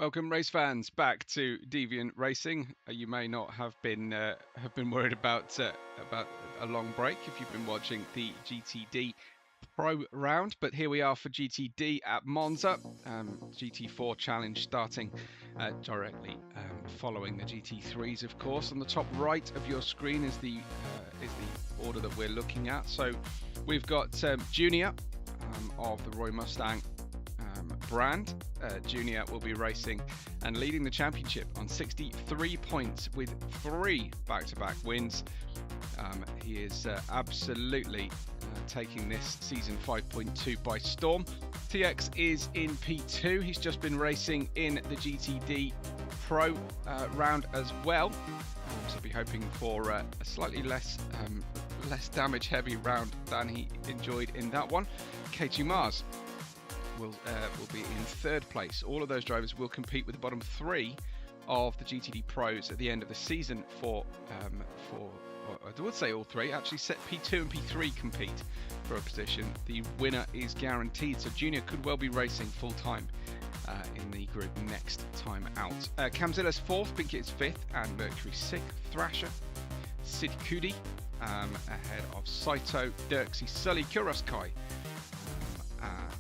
Welcome, race fans, back to Deviant Racing. You may not have been worried about a long break if you've been watching the GTD Pro round, but here we are for GTD at Monza. GT4 challenge starting directly following the GT3s, of course. On the top right of your screen is the order that we're looking at. So we've got Junior of the Roy Mustang brand. Junior will be racing and leading the championship on 63 points with 3 back-to-back wins. He is absolutely taking this season 5.2 by storm. TX is in P2. He's just been racing in the GTD Pro round as well. So be hoping for a slightly less damage heavy round than he enjoyed in that one. K2 Mars will be in 3rd place. All of those drivers will compete with the bottom 3 of the GTD Pros at the end of the season I would say all 3. Actually, set P2 and P3 compete for a position. The winner is guaranteed, so Junior could well be racing full time in the group next time out. Camzilla's 4th, Pinkett is 5th, and Mercury 6th. Thrasher, Sid Kudi ahead of Saito, Dirksy, Sully, Kuroskai.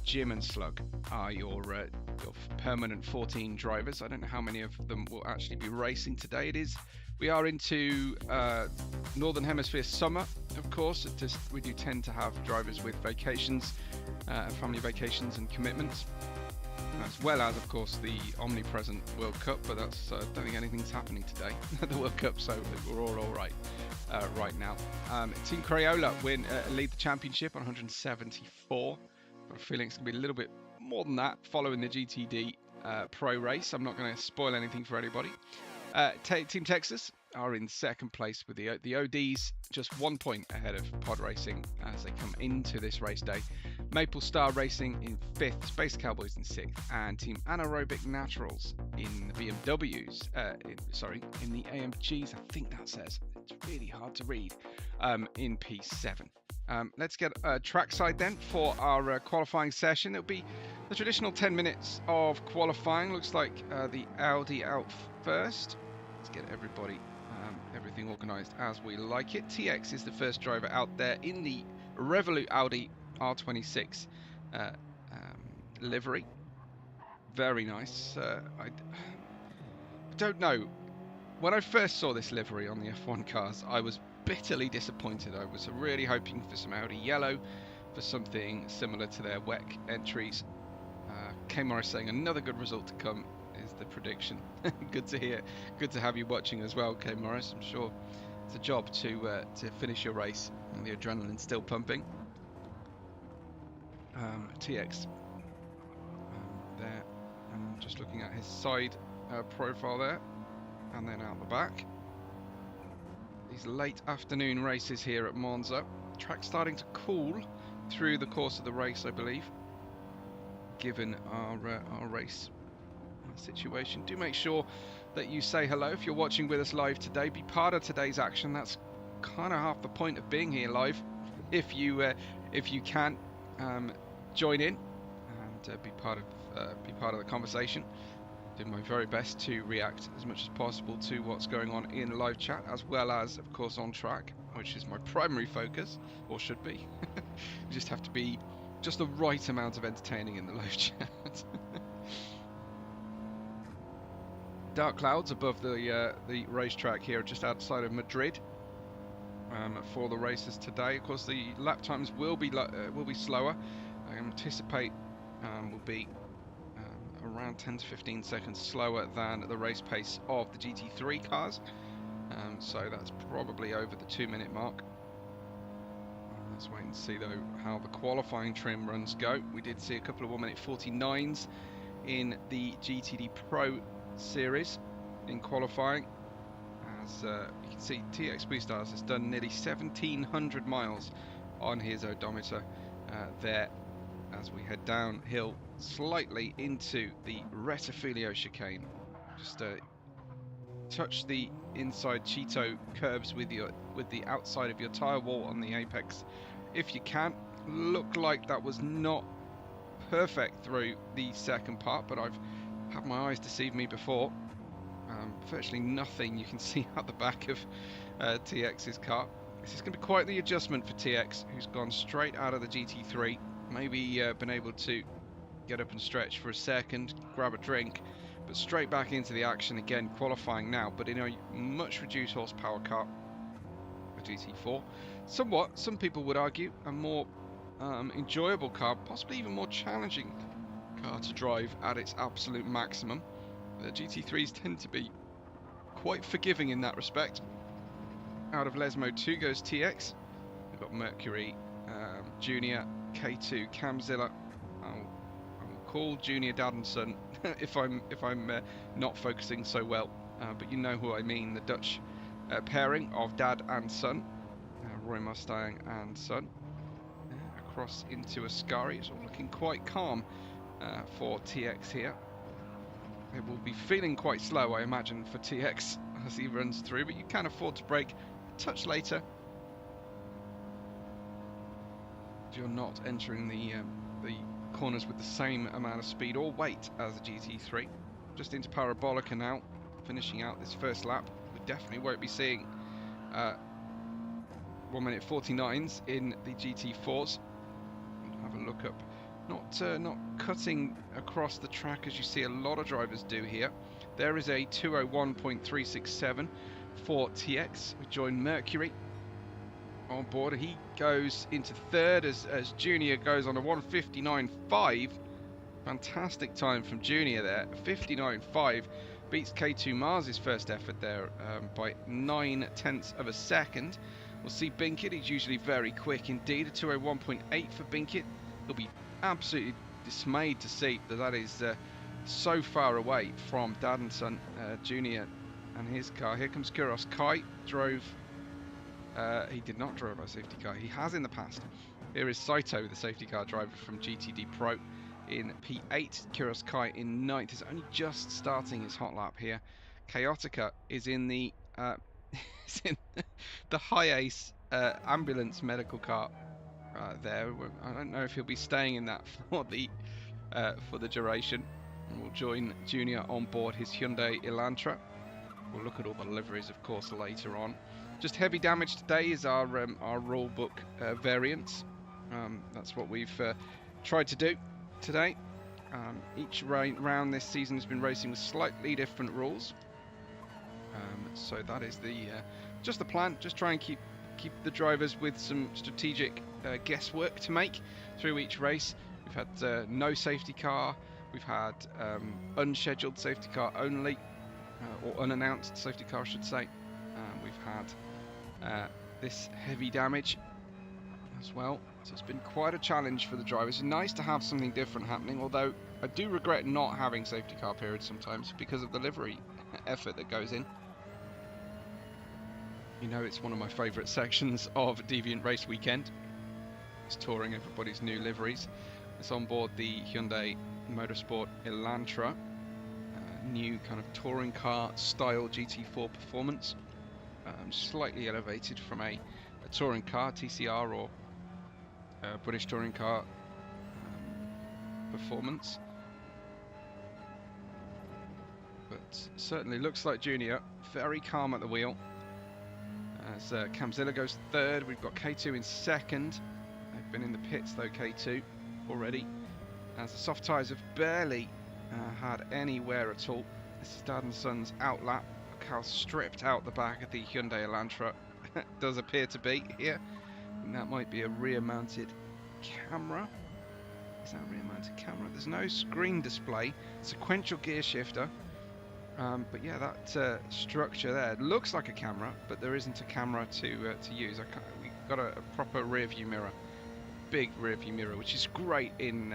Jim and Slug are your permanent 14 drivers. I don't know how many of them will actually be racing today. We are into Northern Hemisphere summer, of course. We do tend to have drivers with vacations, family vacations and commitments, as well as, of course, the omnipresent World Cup. But I don't think anything's happening today at the World Cup, so we're all right right now. Team Crayola lead the championship on 174. I have a feeling it's going to be a little bit more than that following the GTD Pro race. I'm not going to spoil anything for anybody. Team Texas are in 2nd place with the ODs just 1 point ahead of Pod Racing as they come into this race day. Maple Star Racing in 5th, Space Cowboys in 6th, and Team Anaerobic Naturals in the BMWs, in the AMGs, I think that says. It's really hard to read, in P7. Let's get trackside then for our qualifying session. It'll be the traditional 10 minutes of qualifying. Looks like the Audi out first. Let's get everything organised as we like it. TX is the first driver out there in the Revolut Audi R26 livery. Very nice. I don't know. When I first saw this livery on the F1 cars, I was bitterly disappointed. I was really hoping for some Audi yellow, for something similar to their WEC entries. K Morris saying another good result to come is the prediction. Good to hear. Good to have you watching as well, K Morris. I'm sure it's a job to finish your race and the adrenaline's still pumping. TX there, just looking at his side profile there, and then out the back. These late afternoon races here at Monza. Track starting to cool through the course of the race, I believe, given our race situation. Do make sure that you say hello if you're watching with us live today. Be part of today's action. That's kind of half the point of being here live. If you can join in and be part of the conversation. Do my very best to react as much as possible to what's going on in live chat, as well as, of course, on track, which is my primary focus, or should be. You just have to be just the right amount of entertaining in the live chat. Dark clouds above the racetrack here, just outside of Madrid, for the races today. Of course, the lap times will be slower. I anticipate will be around 10 to 15 seconds slower than the race pace of the GT3 cars, so that's probably over the 2-minute mark. Let's wait and see though how the qualifying trim runs go. We did see a couple of 1-minute 49s in the GTD Pro series in qualifying. As you can see, TX Boostars has done nearly 1,700 miles on his odometer there, as we head downhill slightly into the Rettifilio chicane. Just touch the inside Cheeto curves with the outside of your tyre wall on the apex if you can. Looked like that was not perfect through the second part, but I've have my eyes deceived me before. Virtually nothing you can see out the back of TX's car. This is going to be quite the adjustment for TX, who's gone straight out of the GT3. Maybe been able to get up and stretch for a second, grab a drink, but straight back into the action again, qualifying now, but in a much reduced horsepower car, a GT4. Somewhat, some people would argue, a more enjoyable car, possibly even more challenging car to drive at its absolute maximum. The GT3s tend to be quite forgiving in that respect. Out of Les Mode 2 goes TX. We've got Mercury, Junior, K2, Camzilla. I'll call Junior Dad and Son if I'm not focusing so well, but you know who I mean. The Dutch pairing of Dad and Son, Roy Mustang and Son, across into Ascari. It's all looking quite calm for TX here. It will be feeling quite slow, I imagine, for TX as he runs through, but you can afford to brake a touch later if you're not entering the corners with the same amount of speed or weight as the GT3. Just into Parabolica now, finishing out this first lap. We definitely won't be seeing 1 minute 49s in the GT4s. Have a look up. Not cutting across the track as you see a lot of drivers do here. There is a 201.367 for TX. We join Mercury on board. He goes into third as Junior goes on a 1:59.5. Fantastic time from Junior there. 59.5 beats K2 Mars' first effort there by 9/10 of a second. We'll see Binkett. He's usually very quick indeed. A 201.8 for Binkett. He'll be absolutely dismayed to see that is so far away from Dad and Son Junior and his car. Here comes Kuros Kai. He did not drive a safety car. He has in the past. Here is Saito, the safety car driver from GTD Pro in P8. Kuros Kai in 9th. Is only just starting his hot lap here. Chaotica is in the the high ace ambulance medical car there. I don't know if he'll be staying in that for the duration. And we'll join Junior on board his Hyundai Elantra. We'll look at all the liveries, of course, later on. Just heavy damage today is our rule book variants. That's what we've tried to do today. Each round this season has been racing with slightly different rules. So that is just the plan. Just try and keep the drivers with some strategic guesswork to make through each race. We've had no safety car. We've had unscheduled safety car only, or unannounced safety car, I should say. We've had this heavy damage as well. So it's been quite a challenge for the drivers. It's nice to have something different happening, although I do regret not having safety car periods sometimes because of the livery effort that goes in. You know, it's one of my favourite sections of Deviant Race Weekend. It's touring everybody's new liveries. It's on board the Hyundai MotorSport Elantra, new kind of touring car style GT4 performance, slightly elevated from a touring car, TCR or British touring car performance. But certainly looks like Junior very calm at the wheel. As Camzilla goes third, we've got K2 in second. They've been in the pits though, K2 already, as the soft tyres have barely had any wear at all. This is Dad and Son's outlap. Look how stripped out the back of the Hyundai Elantra does appear to be here. And that might be a rear-mounted camera. Is that a rear-mounted camera? There's no screen display. Sequential gear shifter. But yeah, that structure there looks like a camera, but there isn't a camera to use. We've got a proper rear view mirror, big rear view mirror, which is great in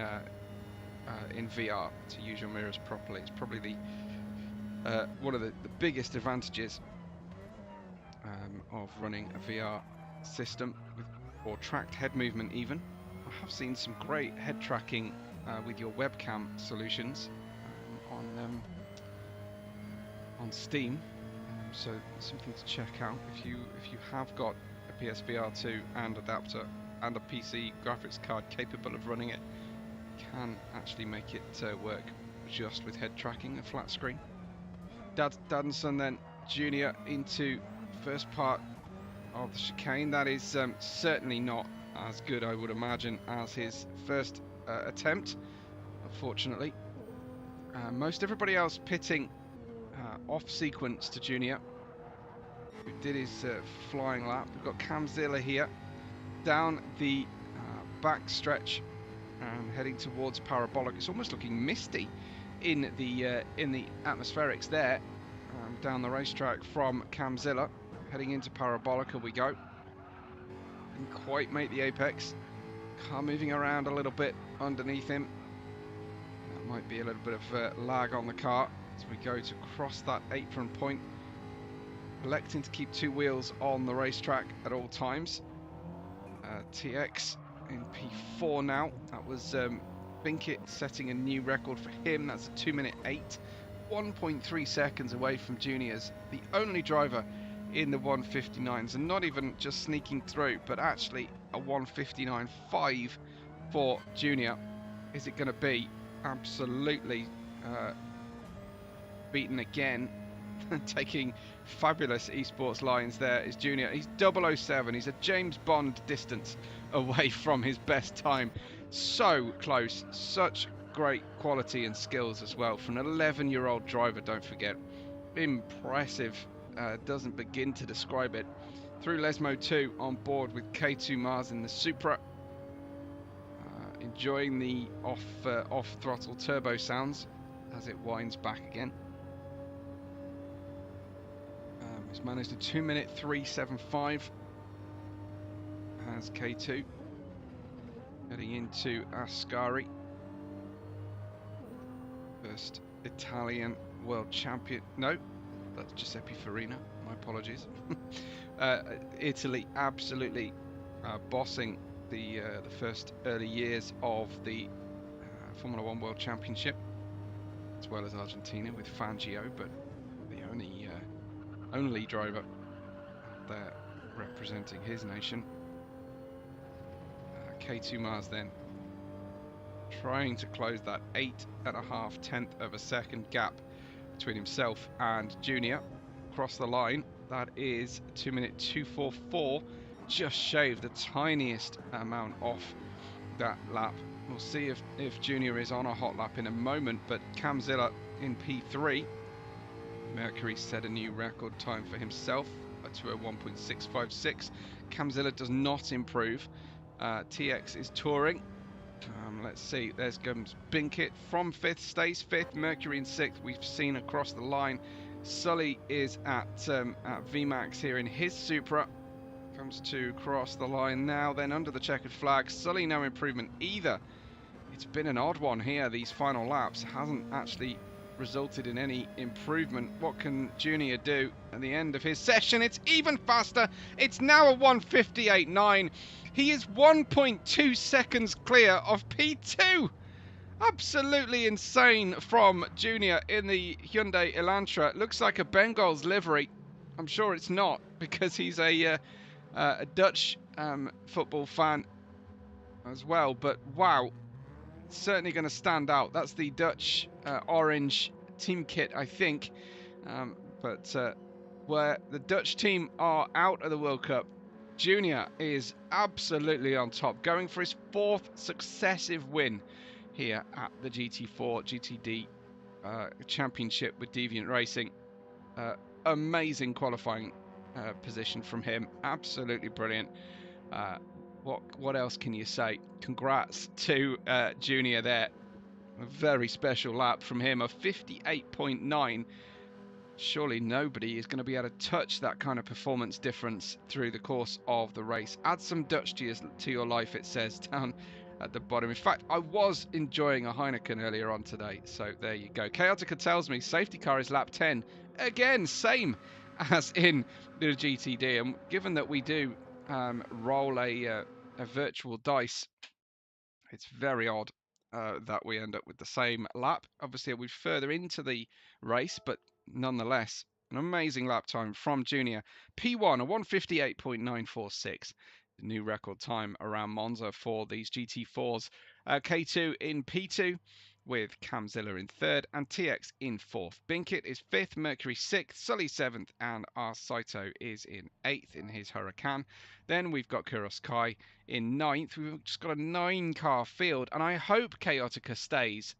VR to use your mirrors properly. It's probably the one of the biggest advantages of running a VR system or tracked head movement. Even I have seen some great head tracking with your webcam solutions on Steam, so something to check out if you have got a PSVR 2 and adapter and a PC graphics card capable of running it. Can actually make it work just with head tracking, a flat screen. Daddenson then Junior into first part of the chicane. That is certainly not as good, I would imagine, as his first attempt, unfortunately. Most everybody else pitting off sequence to Junior, who did his flying lap. We've got Camzilla here down the back stretch and heading towards Parabolic. It's almost looking misty in the atmospherics there, down the racetrack from Camzilla, heading into Parabolica we go. Didn't quite make the apex. Car moving around a little bit underneath him. That might be a little bit of lag on the car as we go to cross that apron point. Electing to keep two wheels on the racetrack at all times. TX in P4 now. That was Binkett setting a new record for him. That's a 2:08, 1.3 seconds away from Junior's. The only driver in the 159s, and not even just sneaking through, but actually a 159.5 for Junior. Is it going to be absolutely beaten again? Taking fabulous esports lines there is Junior. He's 007. He's a James Bond distance away from his best time. So close. Such great quality and skills as well from an 11-year-old driver, don't forget. Impressive. Doesn't begin to describe it. Through Lesmo 2 on board with K2 Mars in the Supra. Enjoying the off throttle turbo sounds as it winds back again. He's managed a 2:03 3.75 as K2 heading into Ascari. First Italian world champion. No, that's Giuseppe Farina. My apologies. Italy absolutely bossing the first early years of the Formula One World Championship, as well as Argentina with Fangio, but the only driver there representing his nation. K2 Mars then trying to close that 8.5 tenth of a second gap between himself and Junior. Across the line, that is 2:02.44, just shaved the tiniest amount off that lap. We'll see if Junior is on a hot lap in a moment, but Camzilla in P3. Mercury set a new record time for himself, a 2:01.656. Camzilla does not improve. TX is touring. Let's see, there's comes Binkett from 5th, stays 5th, Mercury in 6th. We've seen across the line. Sully is at VMAX here in his Supra. Comes to cross the line now, then under the checkered flag. Sully no improvement either. It's been an odd one here, these final laps. Hasn't actually resulted in any improvement. What can Junior do at the end of his session? It's even faster. It's now a 1:58.9. He is 1.2 seconds clear of P2. Absolutely insane from Junior in the Hyundai Elantra. Looks like a Bengals livery. I'm sure it's not, because he's a Dutch football fan as well. But wow, certainly going to stand out. That's the Dutch orange team kit, I think. But where the Dutch team are out of the World Cup, Junior is absolutely on top, going for his 4th successive win here at the GT4 GTD Championship with Deviant Racing. Amazing qualifying position from him. Absolutely brilliant. What else can you say? Congrats to Junior there. A very special lap from him of 58.9. Surely nobody is going to be able to touch that kind of performance difference through the course of the race. Add some Dutch to your life, it says down at the bottom. In fact, I was enjoying a Heineken earlier on today, so there you go. Chaotica tells me safety car is lap 10. Again, same as in the GTD. And given that we do roll a virtual dice, it's very odd that we end up with the same lap. Obviously, we're further into the race, but nonetheless, an amazing lap time from Junior. P1, a 1:58.946. The new record time around Monza for these GT4s. K2 in P2. with Camzilla in 3rd and TX in 4th. Binkit is 5th, Mercury 6th, Sully 7th, and our Saito is in 8th in his Huracan. Then we've got Kuroskai in 9th. We've just got a 9-car field, and I hope Chaotica stays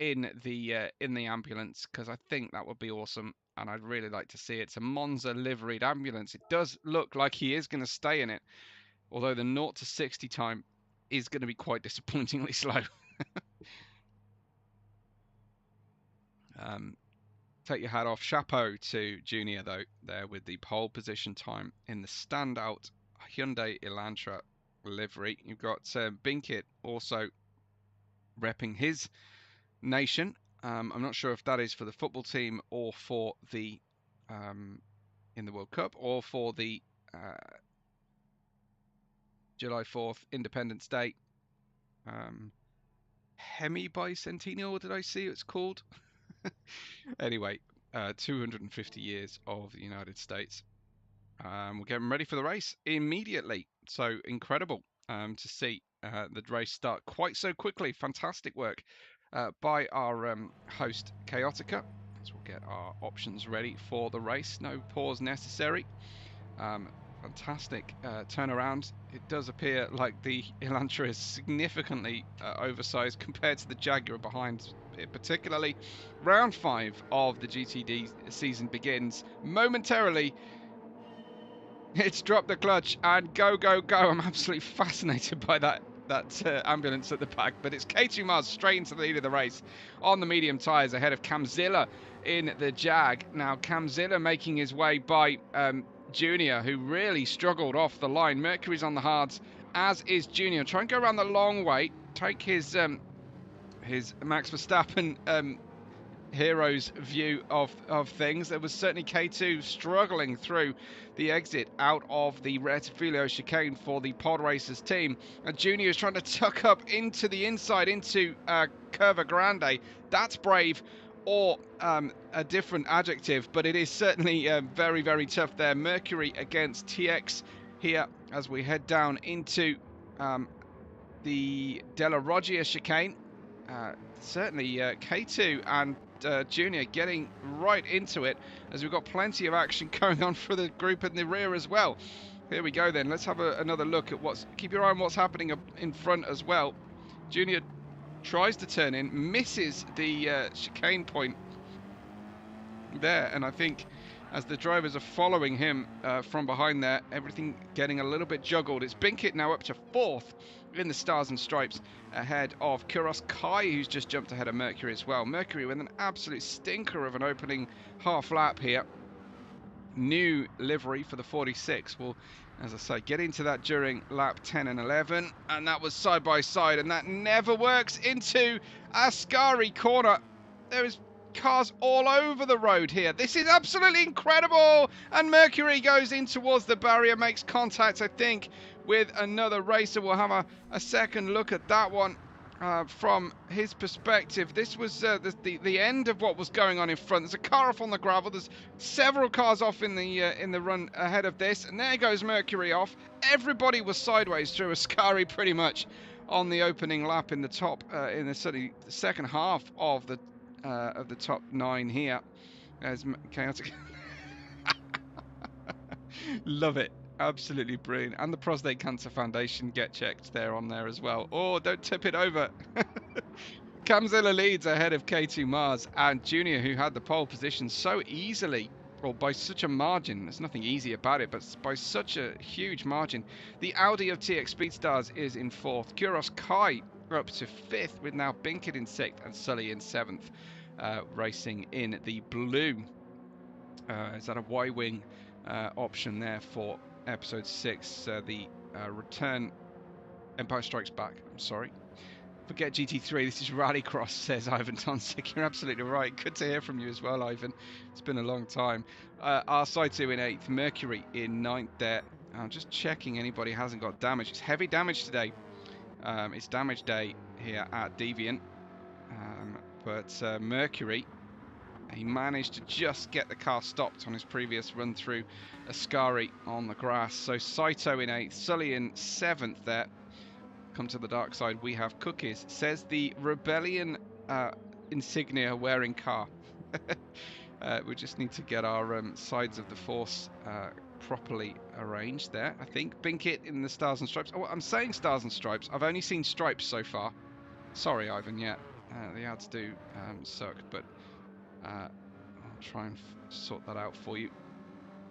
in the ambulance, because I think that would be awesome, and I'd really like to see it. It's a Monza liveried ambulance. It does look like he is going to stay in it, although the 0 to 60 time is going to be quite disappointingly slow. Take your hat off. Chapeau to Junior, though, there with the pole position time in the standout Hyundai Elantra livery. You've got Binkit also repping his nation. I'm not sure if that is for the football team or for the in the World Cup, or for the July 4th Independence Day Hemi-Bicentennial, did I see it's called? Anyway, 250 years of the United States. We're getting ready for the race immediately. So incredible to see the race start quite so quickly. Fantastic work by our host Chaotica. So we'll get our options ready for the race. No pause necessary. Fantastic turnaround. It does appear like the Elantra is significantly oversized compared to the Jaguar behind it, particularly. Round 5 of the GTD season begins momentarily. It's dropped the clutch and go, go, go. I'm absolutely fascinated by that ambulance at the back, but it's K2 Mars straight into the lead of the race on the medium tyres ahead of Camzilla in the Jag. Now Camzilla making his way by Junior, who really struggled off the line. Mercury's on the hards, as is Junior. Try and go around the long way, take his Max Verstappen hero's view of things. There was certainly K2 struggling through the exit out of the Rettifilio chicane for the Pod Racers team, and Junior is trying to tuck up into the inside into Curva Grande. That's brave, or a different adjective, but it is certainly very, very tough there. Mercury against TX here as we head down into the Della Roggia chicane. Certainly K2 and Junior getting right into it, as we've got plenty of action going on for the group in the rear as well. Here we go then. Let's have another look at keep your eye on what's happening up in front as well. Junior tries to turn in, misses the chicane point there, and I think as the drivers are following him from behind there, everything getting a little bit juggled. It's Binkit now up to 4th in the Stars and Stripes, ahead of Kuroskai, who's just jumped ahead of Mercury as well. Mercury with an absolute stinker of an opening half lap here. New livery for the 46 will, as I say, get into that during lap 10 and 11, and that was side by side, and that never works into Ascari corner. There is cars all over the road here. This is absolutely incredible, and Mercury goes in towards the barrier, makes contact, I think, with another racer. We'll have a second look at that one from his perspective. This was the end of what was going on in front. There's a car off on the gravel. There's several cars off in the run ahead of this, and there goes Mercury off. Everybody was sideways through Ascari pretty much on the opening lap in the top in the second half of the top 9 here as Chaotic. Love it. Absolutely brilliant. And the Prostate Cancer Foundation get checked there on there as well. Oh, don't tip it over. Camzilla leads ahead of K2 Mars, and Junior, who had the pole position so easily, or by such a margin. There's nothing easy about it, but by such a huge margin. The Audi of TX Speedstars is in 4th. Kuroskai up to 5th, with now Binkit in 6th and Sully in 7th, racing in the blue. Is that a Y-wing option there for episode 6? The return Empire Strikes Back. I'm sorry. Forget GT3. This is Rallycross, says Ivan Tonsik. You're absolutely right. Good to hear from you as well, Ivan. It's been a long time. Our Saito in 8th. Mercury in 9th there. I'm just checking anybody hasn't got damage. It's heavy damage today. It's damage day here at Deviant. But Mercury, he managed to just get the car stopped on his previous run through Ascari on the grass. So Saito in 8th, Sully in 7th there. Come to the dark side, we have cookies. Says the Rebellion insignia wearing car. We just need to get our sides of the force properly arranged there, I think. Binkit in the Stars and Stripes. Oh, I'm saying Stars and Stripes. I've only seen Stripes so far. Sorry, Ivan, yeah. The ads do suck, but I'll try and sort that out for you.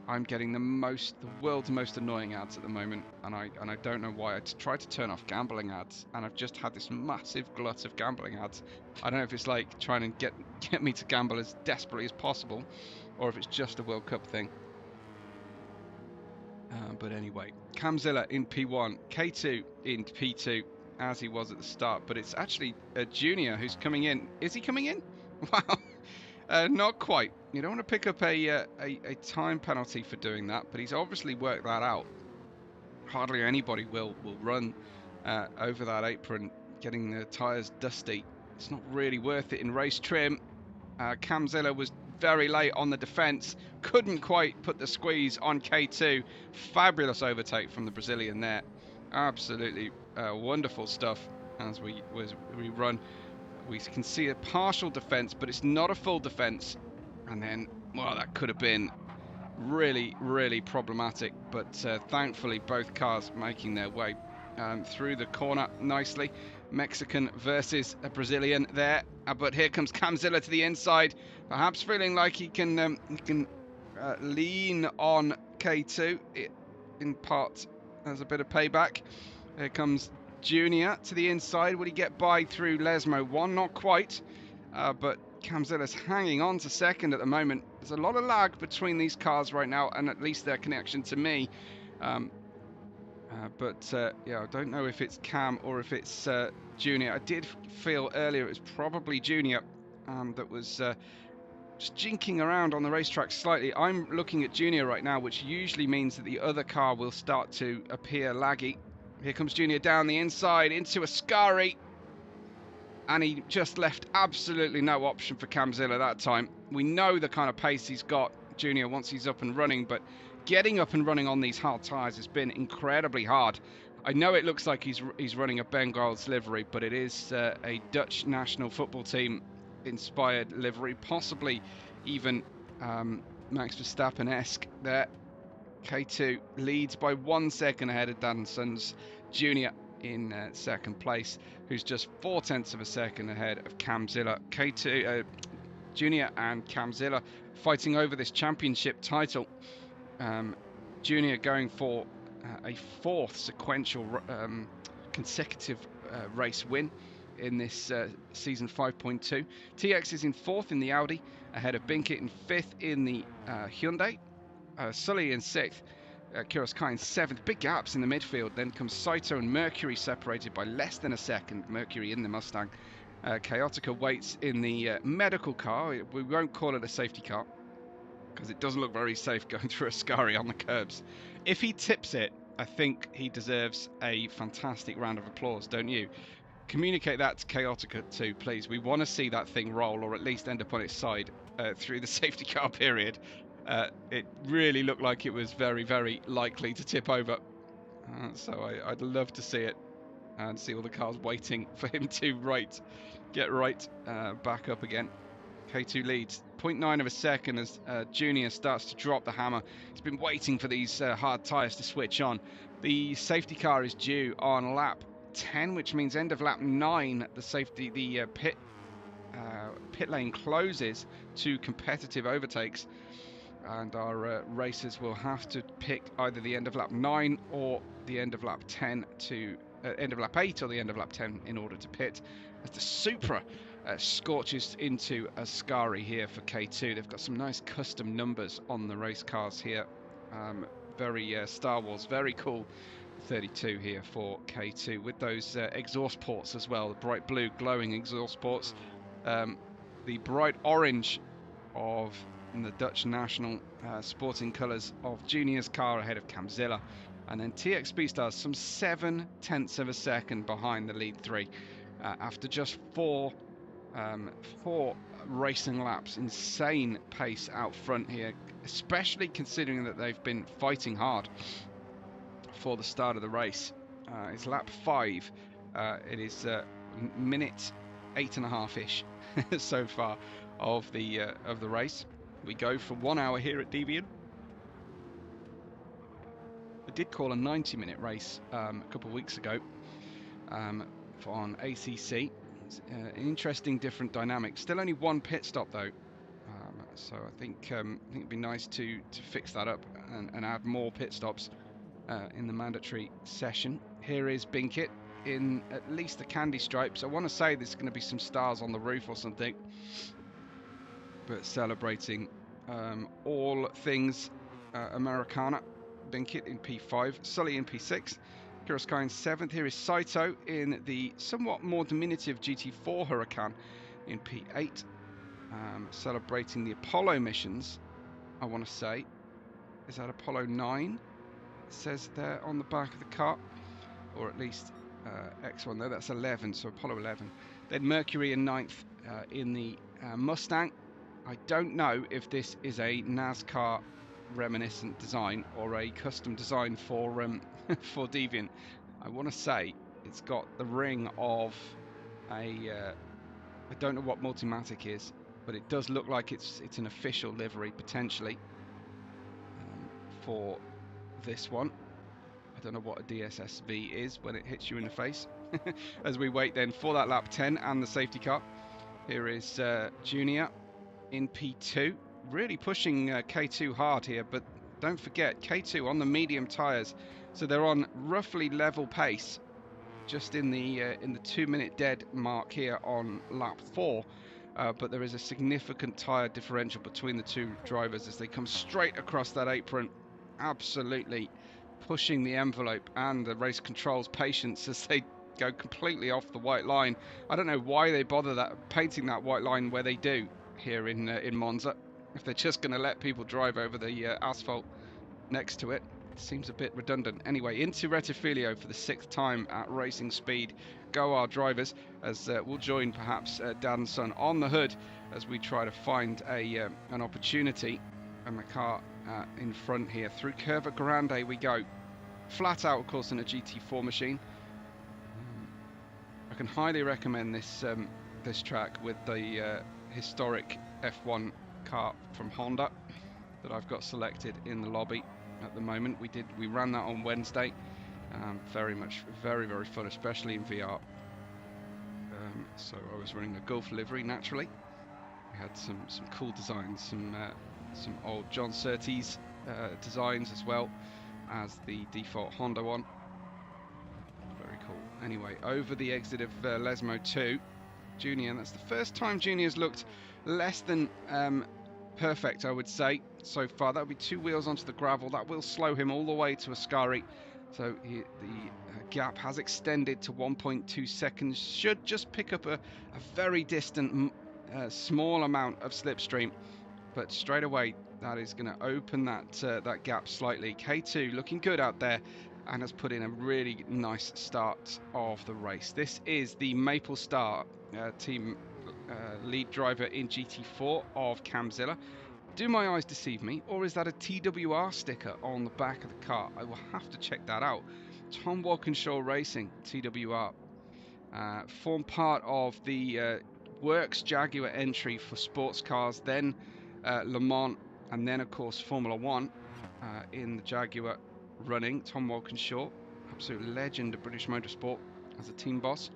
I'm getting the world's most annoying ads at the moment, and I don't know why. I tried to turn off gambling ads, and I've just had this massive glut of gambling ads. I don't know if it's like trying to get me to gamble as desperately as possible, or if it's just a World Cup thing. But anyway, Camzilla in P1, K2 in P2, as he was at the start. But it's actually a Junior who's coming in. Is he coming in? Wow. Not quite. You don't want to pick up a time penalty for doing that, but he's obviously worked that out. Hardly anybody will run over that apron, getting the tyres dusty. It's not really worth it in race trim. Camzilla was very late on the defence, couldn't quite put the squeeze on K2. Fabulous overtake from the Brazilian there. Absolutely wonderful stuff as we run. We can see a partial defence, but it's not a full defence. And then, well, that could have been really, really problematic. But thankfully, both cars making their way through the corner nicely. Mexican versus a Brazilian there. But here comes Camzilla to the inside, perhaps feeling like he can lean on K2 in part as a bit of payback. Here comes Junior to the inside. Will he get by through Lesmo 1? Not quite, but Camzilla's hanging on to second at the moment. There's a lot of lag between these cars right now, and at least their connection to me. Yeah, I don't know if it's Cam or if it's Junior. I did feel earlier it was probably Junior that was just jinking around on the racetrack slightly. I'm looking at Junior right now, which usually means that the other car will start to appear laggy. Here comes Junior down the inside into Ascari, and he just left absolutely no option for Camzilla that time. We know the kind of pace he's got, Junior, once he's up and running, but getting up and running on these hard tyres has been incredibly hard. I know it looks like he's running a Bengals livery, but it is a Dutch national football team inspired livery, possibly even Max Verstappen-esque there. K2 leads by 1 second ahead of Danson's Junior in second place, who's just 0.4 of a second ahead of Camzilla. K2 Junior and Camzilla fighting over this championship title. Junior going for a 4th sequential consecutive race win in this season 5.2. TX is in 4th in the Audi, ahead of Binkit in 5th in the Hyundai. Sully in 6th, Kuroskai in 7th. Big gaps in the midfield. Then comes Saito and Mercury separated by less than a second. Mercury in the Mustang. Chaotica waits in the medical car. We won't call it a safety car because it doesn't look very safe going through Ascari on the curbs. If he tips it, I think he deserves a fantastic round of applause, don't you? Communicate that to Chaotica too, please. We want to see that thing roll, or at least end up on its side through the safety car period. It really looked like it was very, very likely to tip over. So I'd love to see it and see all the cars waiting for him to get back up again. K2 leads 0.9 of a second as Junior starts to drop the hammer. He's been waiting for these hard tyres to switch on. The safety car is due on lap 10, which means end of lap 9. The pit lane closes to competitive overtakes, and our racers will have to pick either the end of lap 9 or the end of lap 10 to end of lap 8 or the end of lap 10 in order to pit, as the Supra scorches into Ascari here for K2. They've got some nice custom numbers on the race cars here. Very Star Wars, very cool. 32 here for K2 with those exhaust ports as well, the bright blue glowing exhaust ports, the bright orange of the Dutch national sporting colours of Junior's car ahead of Camzilla, and then TX Speedstars some 0.7 of a second behind the lead 3 after just four racing laps. Insane pace out front here, especially considering that they've been fighting hard for the start of the race. It's lap 5. It is minute 8.5-ish so far of the race. We go for 1 hour here at Debian. I did call a 90-minute race a couple of weeks ago on ACC. Interesting, different dynamics. Still only one pit stop though, so I think it'd be nice to fix that up and add more pit stops in the mandatory session. Here is Binkit in at least the candy stripes. I want to say there's going to be some stars on the roof or something, but celebrating all things Americana. Binkit in P5, Sully in P6, Kuroskine in 7th. Here is Saito in the somewhat more diminutive GT4 Huracan in P8, celebrating the Apollo missions. I want to say, is that Apollo 9? It says there on the back of the car, or at least X1 there. That's 11, so Apollo 11. Then Mercury in 9th in the Mustang. I don't know if this is a NASCAR reminiscent design or a custom design for for Deviant. I want to say it's got the ring of a I don't know what Multimatic is, but it does look like it's an official livery potentially for this one. I don't know what a DSSV is when it hits you in the face. As we wait then for that lap 10 and the safety car. Here is Junior in P2, really pushing K2 hard here, but don't forget K2 on the medium tyres, so they're on roughly level pace, just in the 2-minute dead mark here on lap 4, but there is a significant tyre differential between the two drivers as they come straight across that apron, absolutely pushing the envelope, and the race control's patience as they go completely off the white line. I don't know why they bother painting that white line where they do here in Monza. If they're just going to let people drive over the asphalt next to it, it seems a bit redundant. Anyway, into Rettifilio for the 6th time at racing speed. Go our drivers, as we'll join perhaps Dan's son on the hood as we try to find an opportunity. And the car in front here through Curva Grande we go. Flat out, of course, in a GT4 machine. I can highly recommend this this track with the historic F1 car from Honda that I've got selected in the lobby at the moment. We ran that on Wednesday. Very fun, especially in VR. So I was running a Gulf livery naturally. We had some cool designs, some old John Surtees designs as well as the default Honda one. Very cool. Anyway, over the exit of Lesmo 2, Junior, and that's the first time Junior's looked less than perfect, I would say, so far. That would be 2 wheels onto the gravel. That will slow him all the way to Ascari. So the gap has extended to 1.2 seconds. Should just pick up a very distant, small amount of slipstream. But straight away, that is going to open that gap slightly. K2 looking good out there and has put in a really nice start of the race. This is the Maple Star team lead driver in GT4 of Camzilla. Do my eyes deceive me, or is that a TWR sticker on the back of the car? I will have to check that out. Tom Walkinshaw Racing, TWR. Form part of the Works Jaguar entry for sports cars, then Le Mans, and then of course Formula 1 in the Jaguar running. Tom Walkinshaw, absolute legend of British motorsport as a team boss.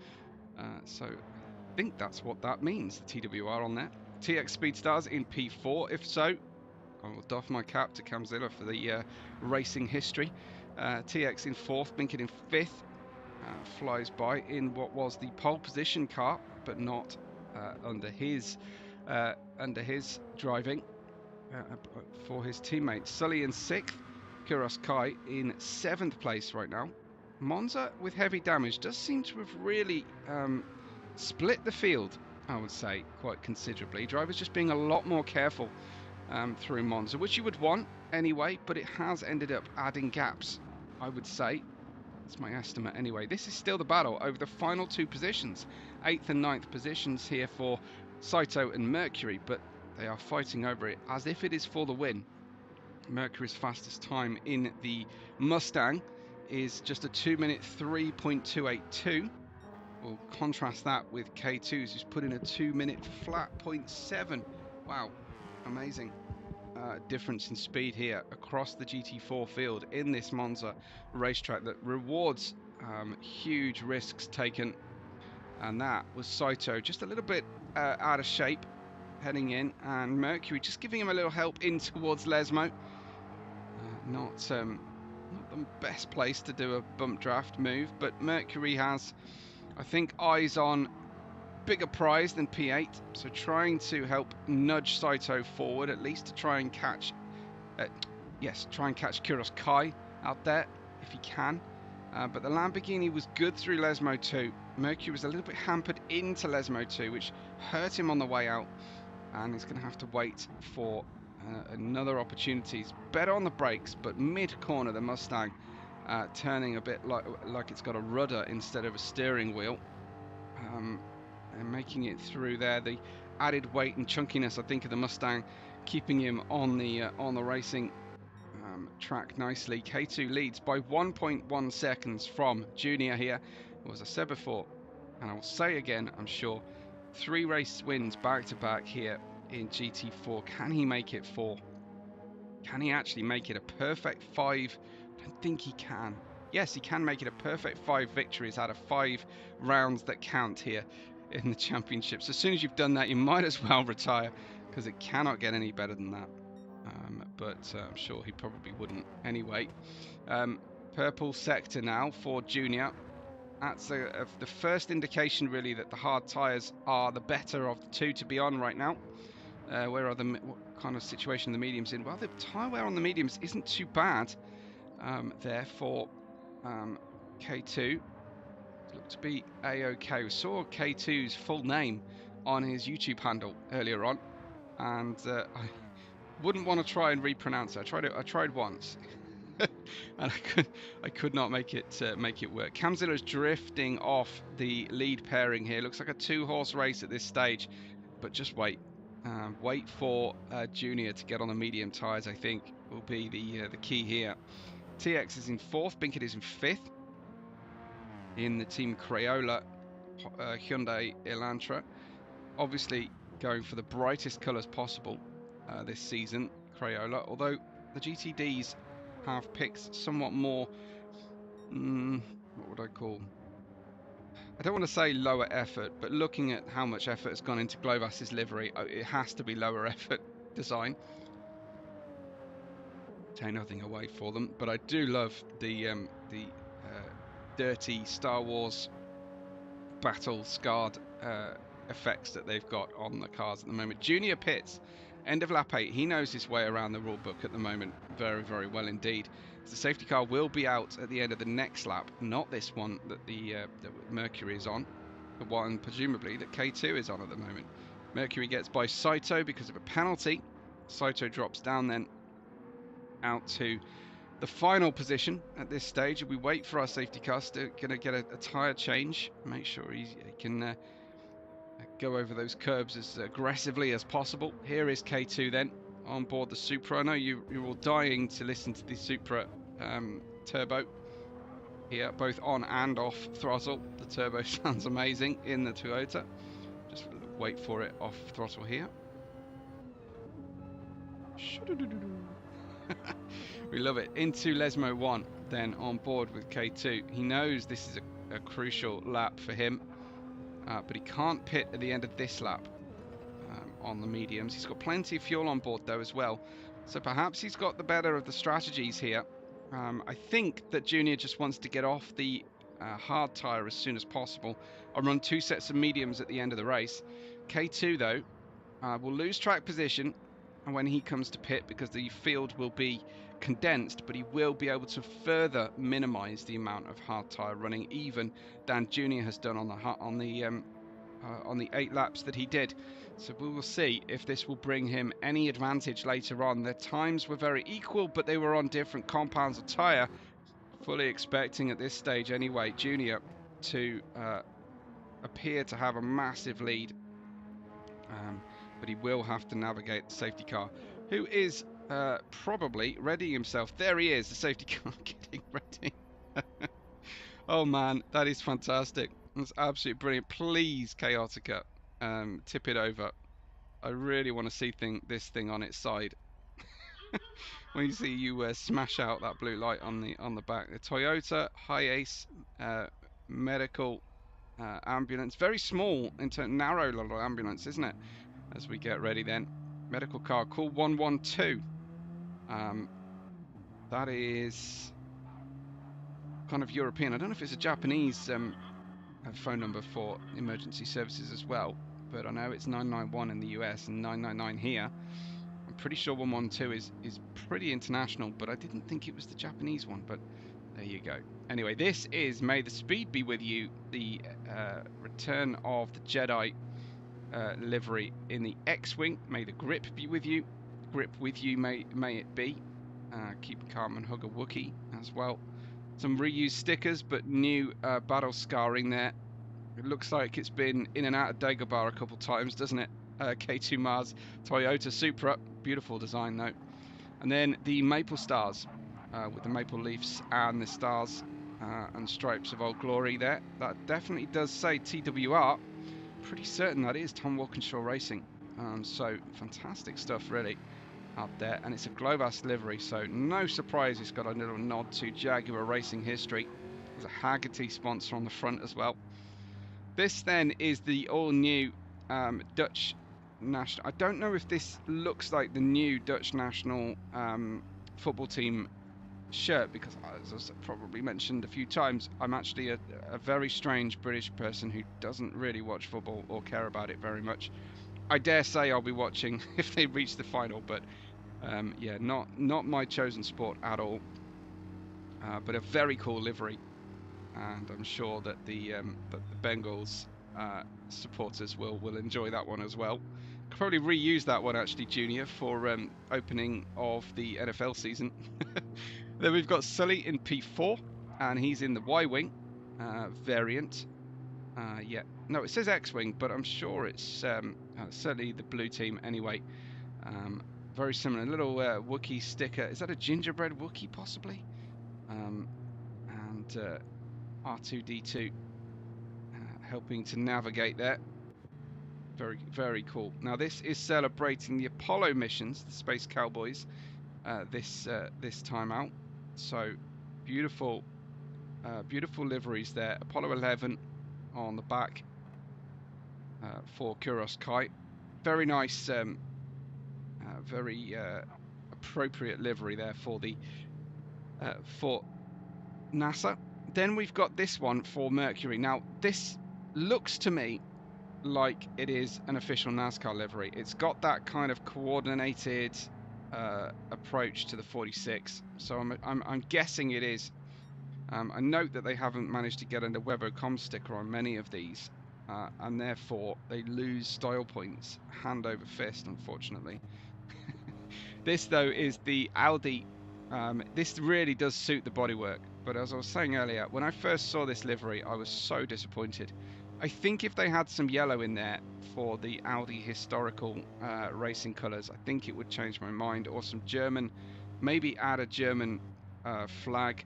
So I think that's what that means, the TWR on there. TX Speedstars in P4. If so, I will doff my cap to Camzilla for the racing history. TX in 4th, Binkit in 5th. Flies by in what was the pole position car, but not under his driving for his teammates. Sully in 6th, Kuros Kai in 7th place right now. Monza with heavy damage does seem to have really split the field, I would say, quite considerably. Drivers just being a lot more careful through Monza, which you would want anyway, but it has ended up adding gaps, I would say. That's my estimate anyway. This is still the battle over the final 2 positions. 8th and 9th positions here for Saito and Mercury, but they are fighting over it as if it is for the win. Mercury's fastest time in the Mustang is just a 2-minute 3.282. We'll contrast that with K2's, who's put in a 2-minute flat 0.7. Wow, amazing difference in speed here across the GT4 field in this Monza racetrack that rewards huge risks taken. And that was Saito just a little bit out of shape heading in, and Mercury just giving him a little help in towards Lesmo. Not the best place to do a bump draft move, but Mercury has, I think, eyes on bigger prize than P8, so trying to help nudge Saito forward, at least to try and catch Kuros Kai out there if he can. But the Lamborghini was good through Lesmo 2. Mercury was a little bit hampered into Lesmo 2, which hurt him on the way out, and he's going to have to wait for another opportunity. He's better on the brakes, but mid-corner the Mustang turning a bit like it's got a rudder instead of a steering wheel, and making it through there. The added weight and chunkiness, I think, of the Mustang keeping him on the racing track nicely. K2 leads by 1.1 seconds from Junior here. As I said before, and I will say again, I'm sure, 3 race wins back to back here in GT4. Can he make it 4? Can he actually make it a perfect 5? I don't think he can. Yes, he can make it a perfect 5 victories out of 5 rounds that count here in the championships. As soon as you've done that, you might as well retire, because it cannot get any better than that. But I'm sure he probably wouldn't anyway. Purple sector now for Junior. That's the first indication, really, that the hard tyres are the better of the two to be on right now. What kind of situation the medium's in? Well, the tyre wear on the mediums isn't too bad there for K2. Look to be a-okay. We saw K2's full name on his YouTube handle earlier on, and I wouldn't want to try and repronounce it. I tried once, and I could not make it work. Camzilla's drifting off the lead pairing here. Looks like a 2-horse race at this stage, but just wait for Junior to get on the medium tyres. I think will be the key here. TX is in 4th. Binkett is in 5th in the Team Crayola Hyundai Elantra. Obviously going for the brightest colours possible this season, Crayola, although the GTDs have picked somewhat more, what would I call, I don't want to say lower effort, but looking at how much effort has gone into Globus's livery, it has to be lower effort design. Take nothing away for them, but I do love the dirty Star Wars battle scarred effects that they've got on the cars at the moment. Junior pits, end of lap 8. He knows his way around the rule book at the moment very, very well indeed. The safety car will be out at the end of the next lap, not this one that that Mercury is on, the one presumably that K2 is on at the moment. Mercury gets by Saito because of a penalty. Saito drops down then out to the final position at this stage. We wait for our safety car. Still going to get a tyre change. Make sure he can go over those curbs as aggressively as possible. Here is K2 then on board the Supra. I know you're all dying to listen to the Supra turbo here, both on and off throttle. The turbo sounds amazing in the Toyota. Just wait for it off throttle here. We love it. Into Lesmo 1 then on board with K2. He knows this is a crucial lap for him, but he can't pit at the end of this lap on the mediums. He's got plenty of fuel on board though as well, so perhaps he's got the better of the strategies here. I think that Junior just wants to get off the hard tyre as soon as possible and run 2 sets of mediums at the end of the race. K2 though will lose track position when he comes to pit because the field will be condensed, but he will be able to further minimize the amount of hard tyre running even than Junior has done on the 8 laps that he did. So we will see if this will bring him any advantage later on. Their times were very equal, but they were on different compounds of tyre. Fully expecting at this stage anyway Junior to appear to have a massive lead, but he will have to navigate the safety car, who is probably readying himself. There he is, the safety car getting ready. Oh man, that is fantastic. That's absolutely brilliant. Please, Chaotica, tip it over. I really want to see this thing on its side. When you see you smash out that blue light on the back. The Toyota Hiace medical ambulance, very small narrow little ambulance, isn't it? As we get ready, then medical car, call 112. That is kind of European. I don't know if it's a Japanese phone number for emergency services as well, but I know it's 991 in the US and 999 here. I'm pretty sure 112 is pretty international, but I didn't think it was the Japanese one, but there you go. Anyway, this is May the Speed Be With You, the return of the Jedi livery in the X-Wing. May the grip be with you. Grip with you, may it be. Keep calm and hug a Wookiee as well. Some reused stickers, but new battle scarring there. It looks like it's been in and out of Dagobah a couple times, doesn't it? K2 Mars Toyota Supra, beautiful design though. And then the Maple Stars with the maple leaves and the stars and stripes of Old Glory there. That definitely does say TWR. Pretty certain that is Tom Walkinshaw Racing. So fantastic stuff really out there, and it's a Globas livery, so no surprise it's got a little nod to Jaguar racing history. There's a Haggerty sponsor on the front as well. This then is the all-new Dutch national. I don't know if this looks like the new Dutch national football team shirt, because as I probably mentioned a few times, I'm actually a very strange British person who doesn't really watch football or care about it very much. I dare say I'll be watching if they reach the final, but yeah, not my chosen sport at all. But a very cool livery, and I'm sure that the Bengals supporters will enjoy that one as well. Could probably reuse that one actually, Junior, for opening of the NFL season. Then we've got Sully in P4, and he's in the Y-Wing variant. Yeah, no, it says X-Wing, but I'm sure it's certainly the blue team anyway. Very similar, little Wookiee sticker. Is that a gingerbread Wookiee possibly? And R2-D2 helping to navigate there. Very, very cool. Now this is celebrating the Apollo missions, the Space Cowboys, this time out. So beautiful, beautiful liveries there. Apollo 11 on the back for Kuros Kai. Very nice, very appropriate livery there for the for NASA. Then we've got this one for Mercury. Now this looks to me like it is an official NASCAR livery. It's got that kind of coordinated approach to the 46, so I'm guessing it is. I note that they haven't managed to get a Webbo com sticker on many of these, and therefore they lose style points hand over fist, unfortunately. This though is the Audi. This really does suit the bodywork, but as I was saying earlier, when I first saw this livery I was so disappointed. I think if they had some yellow in there for the Audi historical racing colours, I think it would change my mind, or some German, maybe add a German flag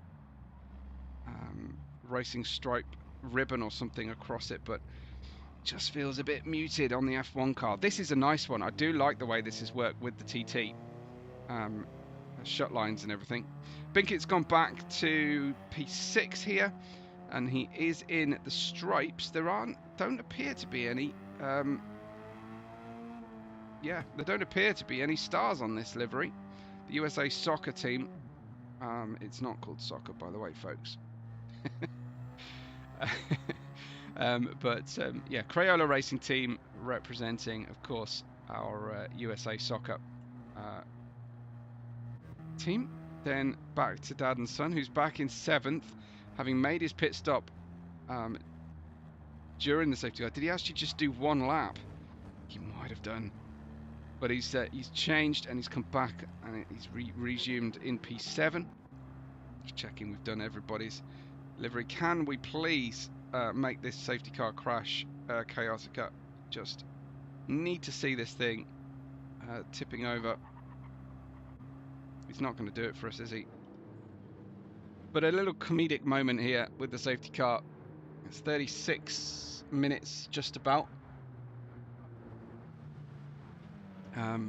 racing stripe ribbon or something across it, but just feels a bit muted on the F1 car. This is a nice one. I do like the way this is worked with the TT shut lines and everything. Binkett's gone back to P6 here, and he is in the stripes. Don't appear to be any yeah, there don't appear to be any stars on this livery. The USA soccer team, it's not called soccer by the way, folks. Yeah, Crayola Racing Team representing, of course, our USA soccer team. Then back to Dad and Son, who's back in 7th, having made his pit stop during the safety car. Did he actually just do one lap? He might have done, but he's changed and he's come back and he's resumed in P7. Just checking we've done everybody's livery. Can we please make this safety car crash, Chaotica? Just need to see this thing tipping over. He's not going to do it for us, is he? But a little comedic moment here with the safety car. It's 36 minutes just about. I've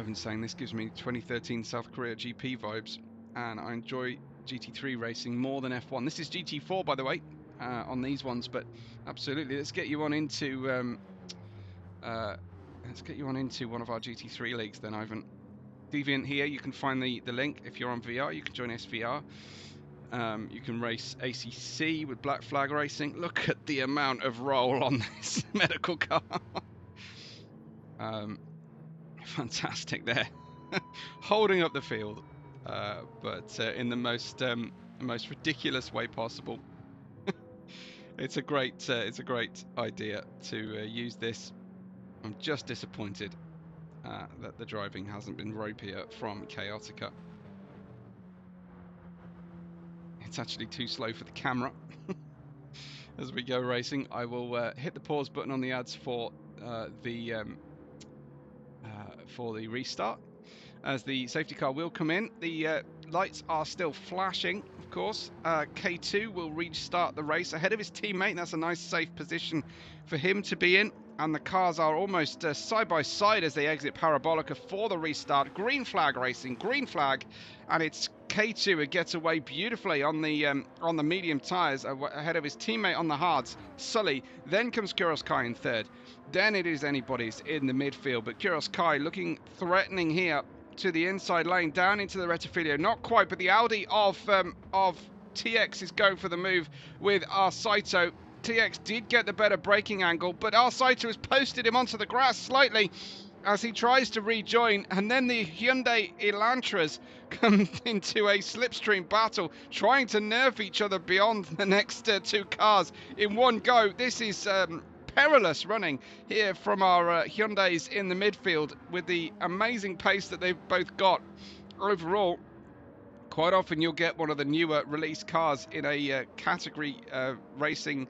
been saying this gives me 2013 South Korea GP vibes, and I enjoy GT3 racing more than F1. This is GT4, by the way, on these ones, but absolutely, let's get you on into one of our GT3 leagues then, Ivan. Deviant here, you can find the link. If you're on VR, you can join SVR. You can race ACC with Black Flag Racing. Look at the amount of roll on this medical car. Fantastic there. Holding up the field, but in the most ridiculous way possible. It's a great idea to use this. I'm just disappointed that the driving hasn't been ropier from Chaotica. It's actually too slow for the camera. As we go racing, I will hit the pause button on the ads for the restart. As the safety car will come in, the lights are still flashing, of course. K2 will restart the race ahead of his teammate. That's a nice safe position for him to be in. And the cars are almost side by side as they exit Parabolica for the restart. Green flag racing, green flag, and it's K2 who gets away beautifully on the medium tyres ahead of his teammate on the hards, Sully. Then comes Kuros Kai in third. Then it is anybody's in the midfield, but Kuros Kai looking threatening here to the inside lane, down into the Retifilio. Not quite, but the Audi of TX is going for the move with Arsaito. TX did get the better braking angle, but Arsaito has posted him onto the grass slightly as he tries to rejoin, and then the Hyundai Elantras come into a slipstream battle, trying to nerf each other beyond the next two cars in one go. This is perilous running here from our Hyundais in the midfield with the amazing pace that they've both got overall. Quite often you'll get one of the newer release cars in a category racing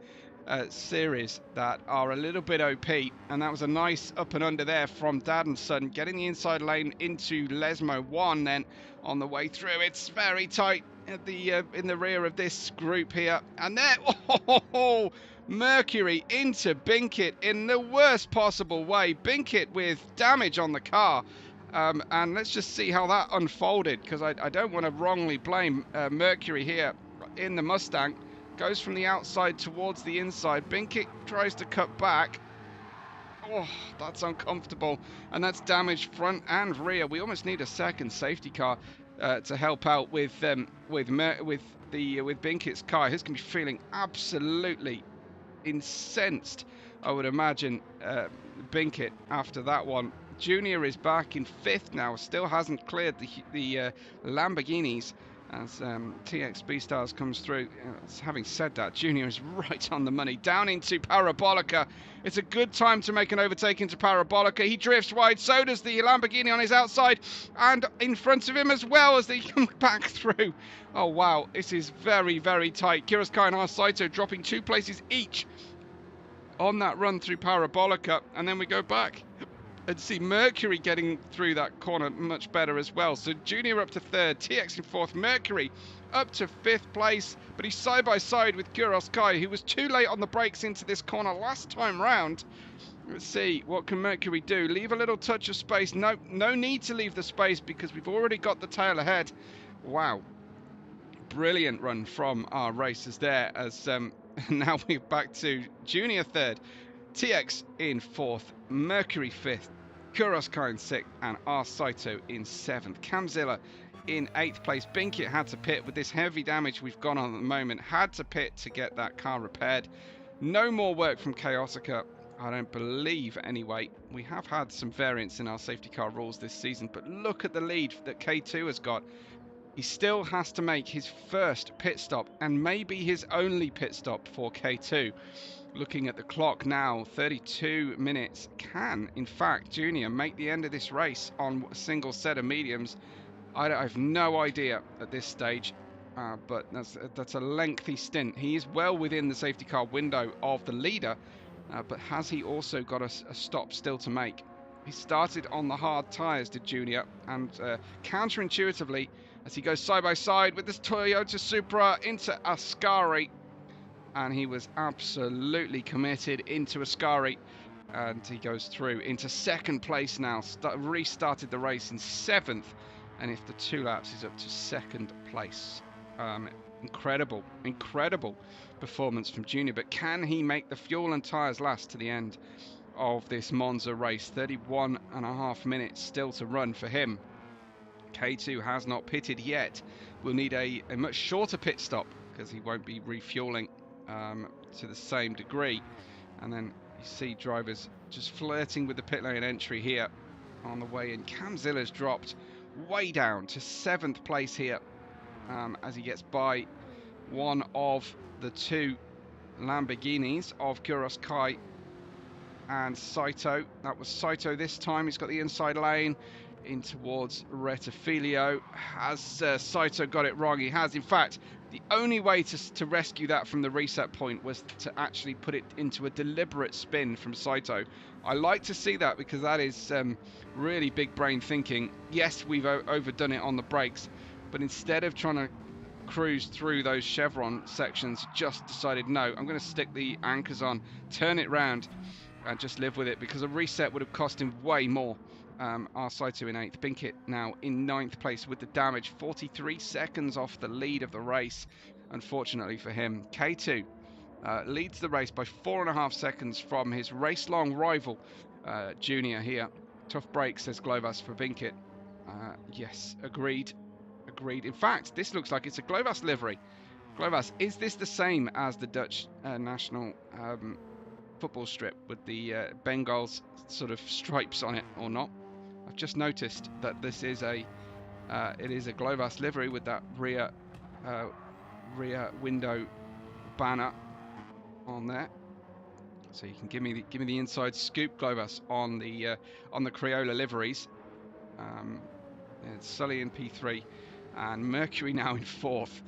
series that are a little bit OP, and that was a nice up and under there from Dad and Son, getting the inside lane into Lesmo 1. Then on the way through, it's very tight at the in the rear of this group here, and there, Mercury into Binkit in the worst possible way. Binkit with damage on the car. And let's just see how that unfolded, because I don't want to wrongly blame Mercury here in the Mustang. Goes from the outside towards the inside. Binkit tries to cut back. Oh, that's uncomfortable, and that's damaged front and rear. We almost need a second safety car to help out with Binkit's car. He's going to be feeling absolutely incensed, I would imagine, Binkit, after that one. Junior is back in fifth now, still hasn't cleared the Lamborghinis as TX B-Stars comes through. Having said that, Junior is right on the money. Down into Parabolica. It's a good time to make an overtake into Parabolica. He drifts wide, so does the Lamborghini on his outside, and in front of him as well as they come back through. Oh wow, this is very, very tight. Kuros Kai and Arsaito dropping 2 places each on that run through Parabolica, and then we go back and see Mercury getting through that corner much better as well. So Junior up to third, TX in fourth, Mercury up to fifth place, but he's side by side with Kuros Kai, who was too late on the brakes into this corner last time round. Let's see, what can Mercury do? Leave a little touch of space. No need to leave the space because we've already got the tail ahead. Wow, brilliant run from our racers there, as now we're back to Junior third, TX in fourth, Mercury fifth, Kuros Kai in sixth, and Arsaito in seventh. Camzilla in eighth place. Binkit had to pit with this heavy damage we've got on at the moment. Had to pit to get that car repaired. No more work from Chaotica, I don't believe, anyway. We have had some variants in our safety car rules this season, but look at the lead that K2 has got. He still has to make his first pit stop, and maybe his only pit stop for K2. Looking at the clock now, 32 minutes. Can, in fact, Junior make the end of this race on a single set of mediums? I have no idea at this stage, but that's a lengthy stint. He is well within the safety car window of the leader, but has he also got a stop still to make? He started on the hard tyres, did Junior, and counterintuitively, as he goes side by side with this Toyota Supra into Ascari, and he was absolutely committed into Ascari, and he goes through into second place now. Restarted the race in 7th, and after 2 laps he's up to second place. Incredible performance from Junior, but can he make the fuel and tyres last to the end of this Monza race? 31.5 minutes still to run for him. K2 has not pitted yet. We'll need a much shorter pit stop because he won't be refueling to the same degree. And then you see drivers just flirting with the pit lane entry here on the way in. Cam Zilla's dropped way down to 7th place here as he gets by one of the 2 Lamborghinis of Kuros Kai and Saito. That was Saito this time. He's got the inside lane in towards Rettifilio. Has Saito got it wrong? He has. In fact, the only way to rescue that from the reset point was to actually put it into a deliberate spin from Saito. I like to see that because that is really big brain thinking. Yes, we've overdone it on the brakes, but instead of trying to cruise through those chevron sections, just decided, no, I'm going to stick the anchors on, turn it round, and just live with it, because a reset would have cost him way more. Our Saito in 8th, Binkit now in 9th place with the damage, 43 seconds off the lead of the race, unfortunately for him. K2 leads the race by 4.5 seconds from his race-long rival, Junior here. Tough break, says Glovas for Binkit. Yes, agreed. In fact, this looks like it's a Glovas livery. Glovas, is this the same as the Dutch national football strip with the Bengals sort of stripes on it, or not? I've just noticed that this is it is a Glovas livery with that rear window banner on there. So you can give me the inside scoop, Glovas, on the Criolla liveries. It's Sully in P3 and Mercury now in 4th.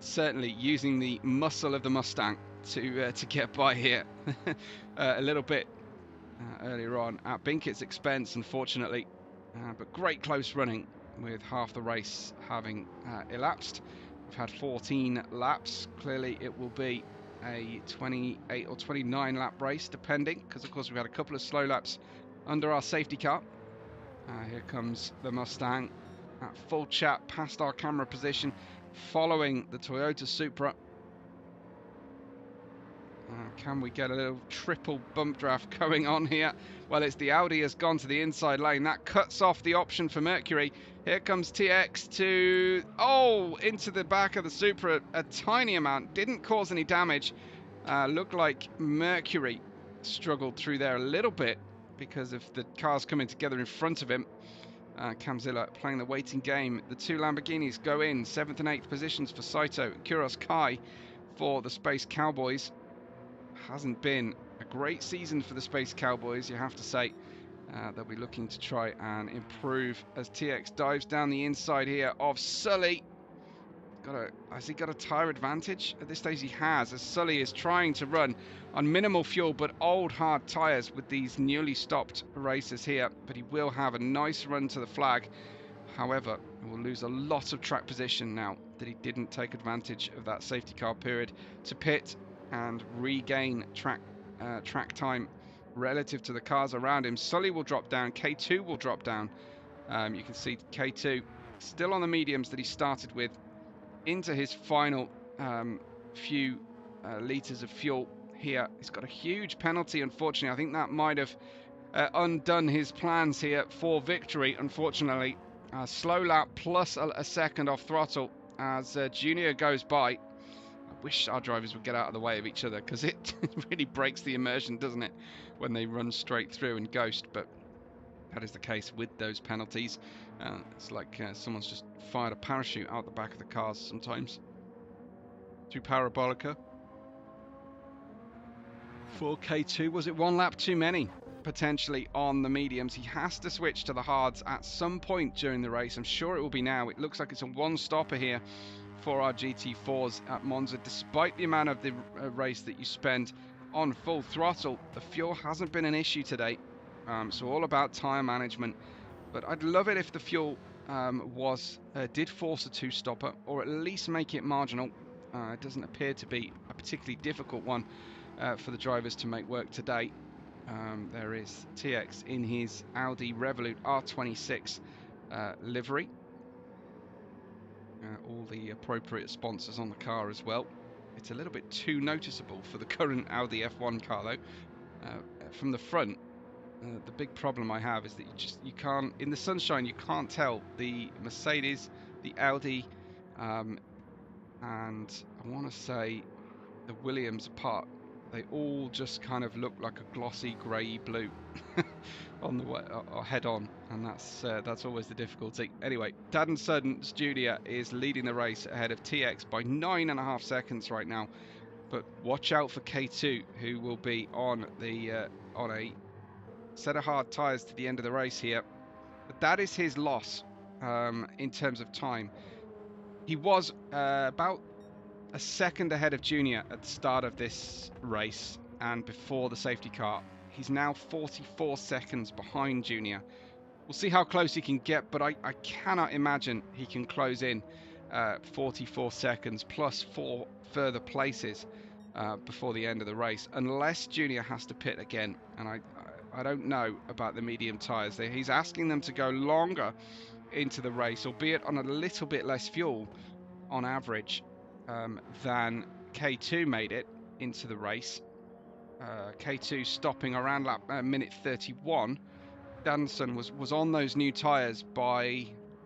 Certainly using the muscle of the Mustang to get by here a little bit earlier on at Binkit's expense, unfortunately, but great close running with half the race having elapsed. We've had 14 laps. Clearly it will be a 28 or 29 lap race, depending, because of course we've had a couple of slow laps under our safety car. Here comes the Mustang at full chat past our camera position, following the Toyota Supra. Can we get a little triple bump draft going on here? Well, it's the Audi has gone to the inside lane. That cuts off the option for Mercury. Here comes TX into the back of the Supra. A tiny amount. Didn't cause any damage. Looked like Mercury struggled through there a little bit because of the cars coming together in front of him. Camzilla playing the waiting game. The 2 Lamborghinis go in. 7th and 8th positions for Saito. Kuros Kai for the Space Cowboys. Hasn't been a great season for the Space Cowboys, you have to say. They'll be looking to try and improve as TX dives down the inside here of Sully. Has he got a tyre advantage? At this stage he has, as Sully is trying to run on minimal fuel but old hard tyres with these newly stopped races here. But he will have a nice run to the flag. However, he will lose a lot of track position now that he didn't take advantage of that safety car period to pit and regain track time relative to the cars around him. Sully will drop down, K2 will drop down. You can see K2 still on the mediums that he started with into his final few litres of fuel here. He's got a huge penalty, unfortunately. I think that might have undone his plans here for victory, unfortunately. Slow lap plus a second off throttle as Junior goes by. I wish our drivers would get out of the way of each other, because it really breaks the immersion, doesn't it, when they run straight through and ghost. But that is the case with those penalties. It's like someone's just fired a parachute out the back of the cars sometimes. 2 Parabolica. 4K2. Was it 1 lap too many? Potentially on the mediums. He has to switch to the hards at some point during the race. I'm sure it will be now. It looks like it's a one-stopper here for our GT4s at Monza. Despite the amount of the race that you spend on full throttle, the fuel hasn't been an issue today. So all about tyre management. But I'd love it if the fuel did force a 2-stopper, or at least make it marginal. It doesn't appear to be a particularly difficult one for the drivers to make work today. There is TX in his Audi Revolut R26 livery. All the appropriate sponsors on the car as well. It's a little bit too noticeable for the current Audi F1 car though. From the front, the big problem I have is that you can't, in the sunshine, you can't tell the Mercedes, the Audi, and I want to say the Williams apart. They all just kind of look like a glossy grey blue on the way, or head on, and that's always the difficulty. Anyway, Dadden Suddens Jr. is leading the race ahead of TX by 9.5 seconds right now. But watch out for K2, who will be on a set of hard tyres to the end of the race here. But that is his loss in terms of time. He was about a second ahead of Junior at the start of this race and before the safety car. He's now 44 seconds behind Junior. We'll see how close he can get, but I cannot imagine he can close in 44 seconds plus 4 further places before the end of the race, unless Junior has to pit again. And I don't know about the medium tyres. He's asking them to go longer into the race, albeit on a little bit less fuel on average than K2 made it into the race. K2 stopping around minute 31. Danson was on those new tyres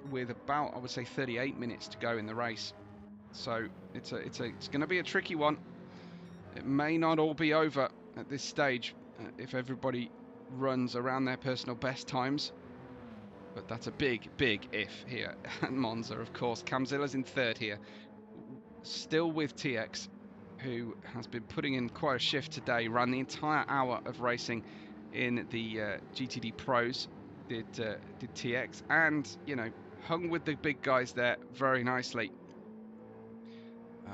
with about, I would say, 38 minutes to go in the race. So it's going to be a tricky one. It may not all be over at this stage if everybody runs around their personal best times. But that's a big if here at Monza, of course. Camzilla's in third here. Still with TX, who has been putting in quite a shift today. Ran the entire hour of racing in the GTD Pros. Did TX, and hung with the big guys there very nicely.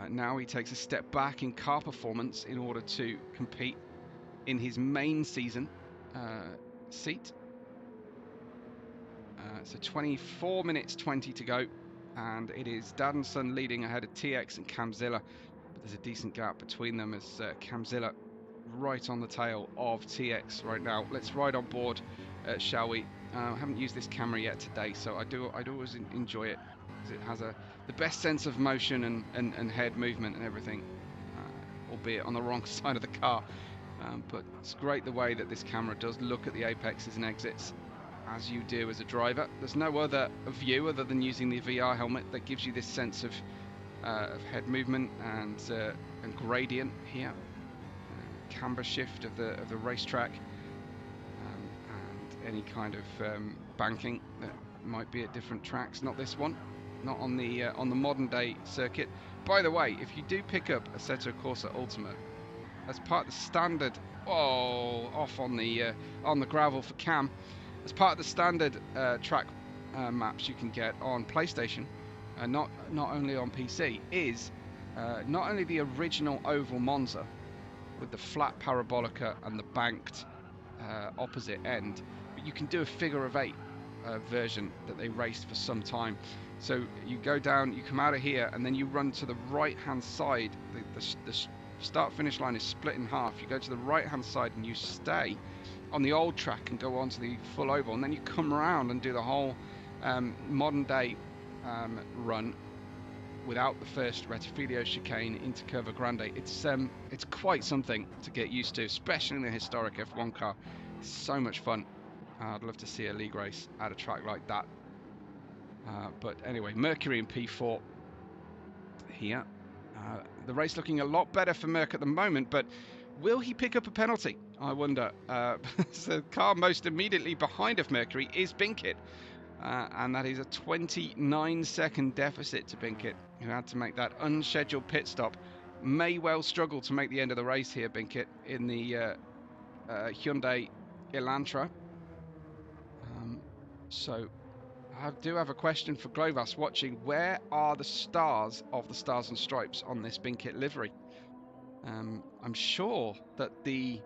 Now he takes a step back in car performance in order to compete in his main season seat. So 24 minutes 20 to go, and it is Daddenson leading ahead of TX and Camzilla, but there's a decent gap between them as Camzilla right on the tail of TX right now. Let's ride on board, shall we? I haven't used this camera yet today, so I'd always enjoy it, because it has the best sense of motion and head movement and everything, albeit on the wrong side of the car. But it's great the way that this camera does look at the apexes and exits, as you do as a driver. There's no other view other than using the VR helmet that gives you this sense of head movement and gradient here, camber shift of the racetrack, and any kind of banking that might be at different tracks. Not this one, not on the modern day circuit. By the way, if you do pick up Assetto Corsa Ultimate as part of the standard, off on the gravel for Cam. As part of the standard track maps you can get on PlayStation, not only on PC, is not only the original oval Monza with the flat parabolica and the banked opposite end, but you can do a figure of 8 version that they raced for some time. So you go down, you come out of here, and then you run to the right hand side. The start finish line is split in half. You go to the right hand side and you stay on the old track and go on to the full oval, and then you come around and do the whole modern day run without the first Rettifilo chicane into Curva Grande. It's quite something to get used to, especially in a historic F1 car. It's so much fun. I'd love to see a league race at a track like that. But anyway, Mercury in P4 here. The race looking a lot better for Merc at the moment, but will he pick up a penalty? I wonder. So the car most immediately behind of Mercury is Binkit, and that is a 29-second deficit to Binkit, who had to make that unscheduled pit stop. May well struggle to make the end of the race here, Binkit, in the Hyundai Elantra. So I do have a question for Glovas watching. Where are the stars of the Stars and Stripes on this Binkit livery? I'm sure that the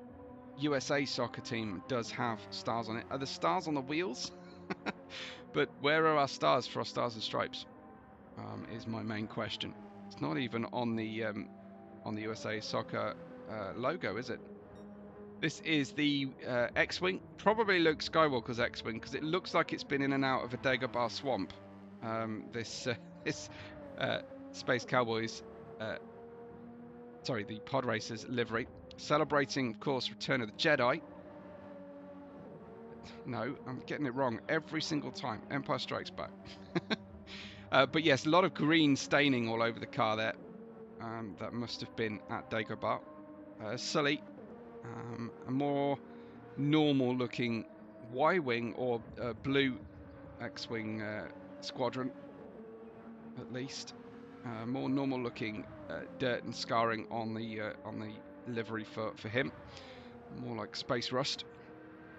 USA soccer team does have stars on it. Are the stars on the wheels? But where are our stars for our Stars and Stripes? Is my main question. It's not even on the USA Soccer logo, is it? This is the X-Wing, probably Luke Skywalker's X-Wing, because it looks like it's been in and out of a Dagobah swamp. This Space Cowboys, sorry, the Pod Racers livery, celebrating, of course, Return of the Jedi. No, I'm getting it wrong every single time. Empire Strikes Back. But yes, a lot of green staining all over the car there. That must have been at Dagobah. Sully, a more normal looking Y-Wing or blue X-Wing squadron, at least. More normal looking dirt and scarring on the livery for him. More like Space Rust.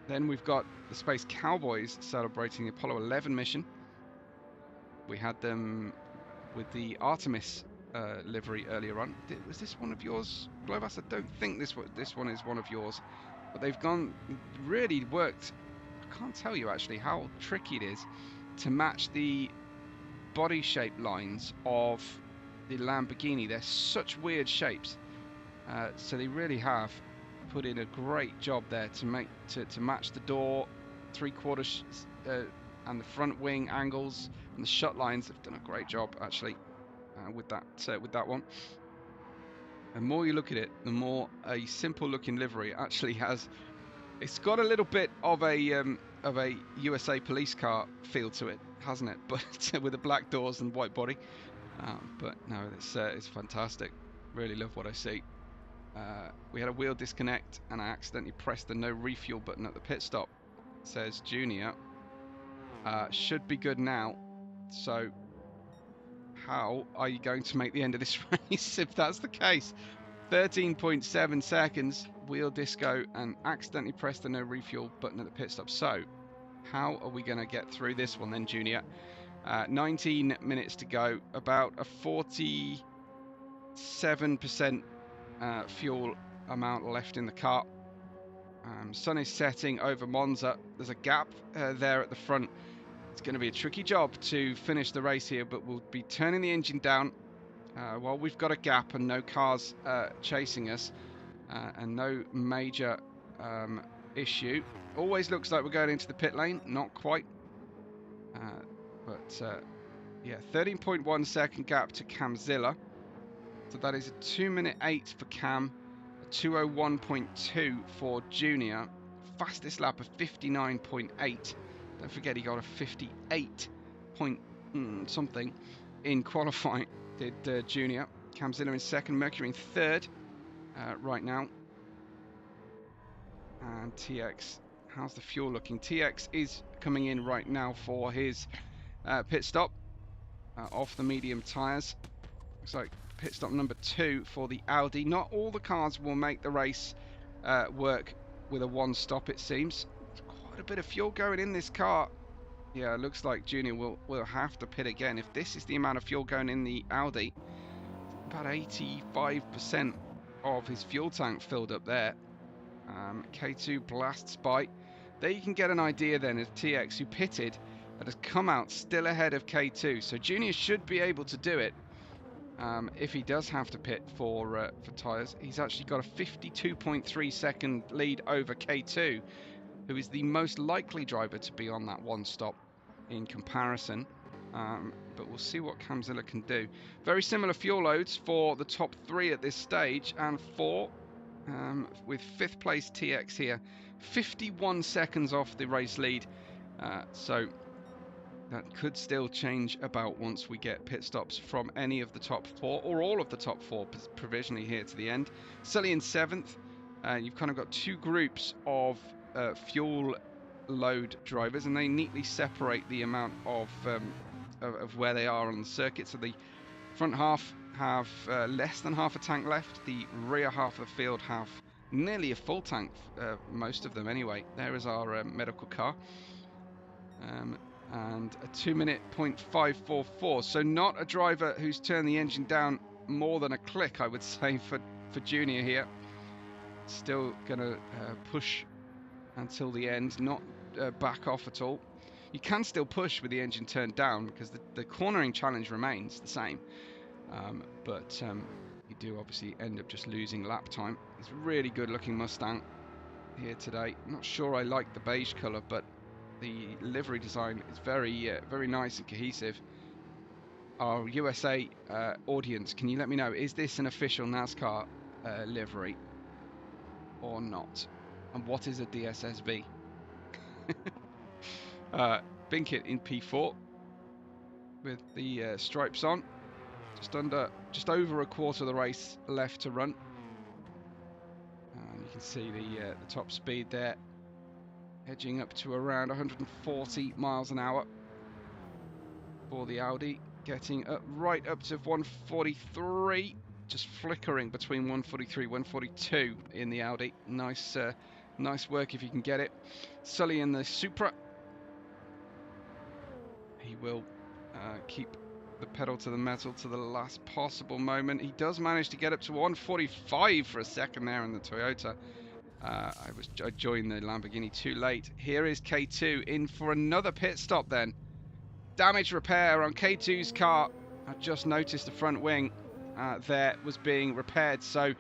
Then we've got the Space Cowboys celebrating the Apollo 11 mission. We had them with the Artemis livery earlier on. Was this one of yours, Globus? I don't think this one is one of yours. But they've really worked. I can't tell you actually how tricky it is to match the body shape lines of the Lamborghini. They're such weird shapes. So they really have put in a great job there to match the door, 3/4 and the front wing angles and the shut lines. They've done a great job actually with that one. The more you look at it, the more a simple looking livery actually has. It's got a little bit of a USA police car feel to it, hasn't it? But with the black doors and white body. But no, it's fantastic. Really love what I see. We had a wheel disconnect and I accidentally pressed the no refuel button at the pit stop. It says Junior. Should be good now. So how are you going to make the end of this race if that's the case? 13.7 seconds, wheel disco, and accidentally pressed the no refuel button at the pit stop. So how are we going to get through this one then, Junior? 19 minutes to go, about a 47% fuel amount left in the car. Sun is setting over Monza. There's a gap there at the front. It's going to be a tricky job to finish the race here, but we'll be turning the engine down while we've got a gap and no cars chasing us and no major issue. Always looks like we're going into the pit lane. Not quite. But yeah, 13.1 second gap to Camzilla. So that is a 2:08 for Cam, a 2:01.2 for Junior. Fastest lap of 59.8. Don't forget he got a 58 point something in qualifying, did Junior. Camzilla in second, Mercury in third right now. And TX, how's the fuel looking? TX is coming in right now for his pit stop off the medium tyres. Looks like pit stop number 2 for the Audi. Not all the cars will make the race work with a one stop, it seems. There's quite a bit of fuel going in this car. Yeah, it looks like Junior will have to pit again. If this is the amount of fuel going in the Audi, about 85% of his fuel tank filled up there. K2 blasts by. There you can get an idea then of TX, who pitted and has come out still ahead of K2. So Junior should be able to do it. If he does have to pit for tyres. He's actually got a 52.3 second lead over K2, who is the most likely driver to be on that one stop in comparison. But we'll see what Camzilla can do. Very similar fuel loads for the top 3 at this stage, and 4 with 5th place TX here, 51 seconds off the race lead. So that could still change about once we get pit stops from any of the top 4 or all of the top 4 provisionally here to the end. Sully in 7th. You've kind of got 2 groups of fuel load drivers, and they neatly separate the amount of where they are on the circuit. So the front half have less than half a tank left. The rear half of the field have nearly a full tank, most of them anyway. There is our medical car. And a 2:0.544. So not a driver who's turned the engine down more than a click, I would say, for Junior here. Still going to push until the end, not back off at all. You can still push with the engine turned down because the cornering challenge remains the same. but you do obviously end up just losing lap time. It's a really good looking Mustang here today. I'm not sure I like the beige colour, but the livery design is very nice and cohesive. Our USA audience, can you let me know, is this an official NASCAR livery or not? And what is a DSSV? Binkit in P4 with the stripes on. Just over a quarter of the race left to run. And you can see the top speed there, edging up to around 140 miles an hour for the Audi, getting right up to 143, just flickering between 143 142 in the Audi. Nice work if you can get it. Sully in the Supra, he will keep the pedal to the metal to the last possible moment. He does manage to get up to 145 for a second there in the Toyota. I joined the Lamborghini too late. Here is K2 in for another pit stop then. Damage repair on K2's car. I just noticed the front wing there was being repaired, so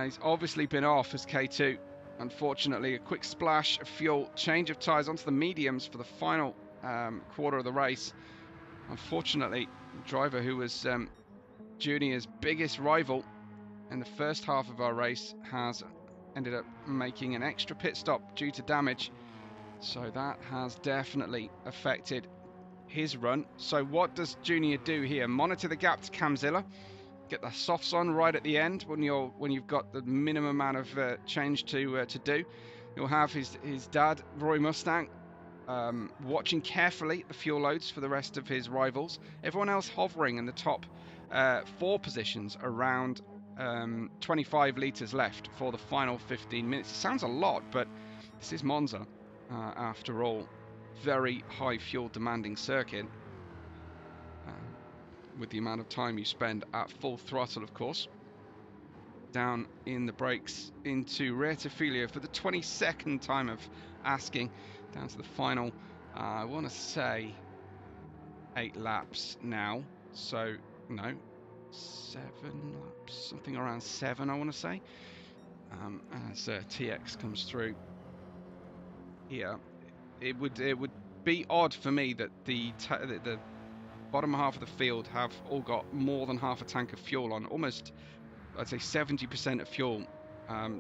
he's obviously been off as K2. Unfortunately, a quick splash of fuel, change of tyres onto the mediums for the final quarter of the race. Unfortunately, the driver who was Junior's biggest rival in the first half of our race has ended up making an extra pit stop due to damage. So that has definitely affected his run. So what does Junior do here? Monitor the gap to Camzilla, get the softs on right at the end when you've got the minimum amount of change to do. You'll have his dad, Roy Mustang, watching carefully the fuel loads for the rest of his rivals. Everyone else hovering in the top 4 positions, around 25 litres left for the final 15 minutes. It sounds a lot, but this is Monza after all. Very high fuel demanding circuit, with the amount of time you spend at full throttle, of course. Down in the brakes into rear to Filio for the 22nd time of asking, down to the final, I want to say 8 laps now, so no, 7 laps, something around 7 I want to say, as TX comes through here. It would be odd for me that the bottom half of the field have all got more than half a tank of fuel on, almost I'd say 70% of fuel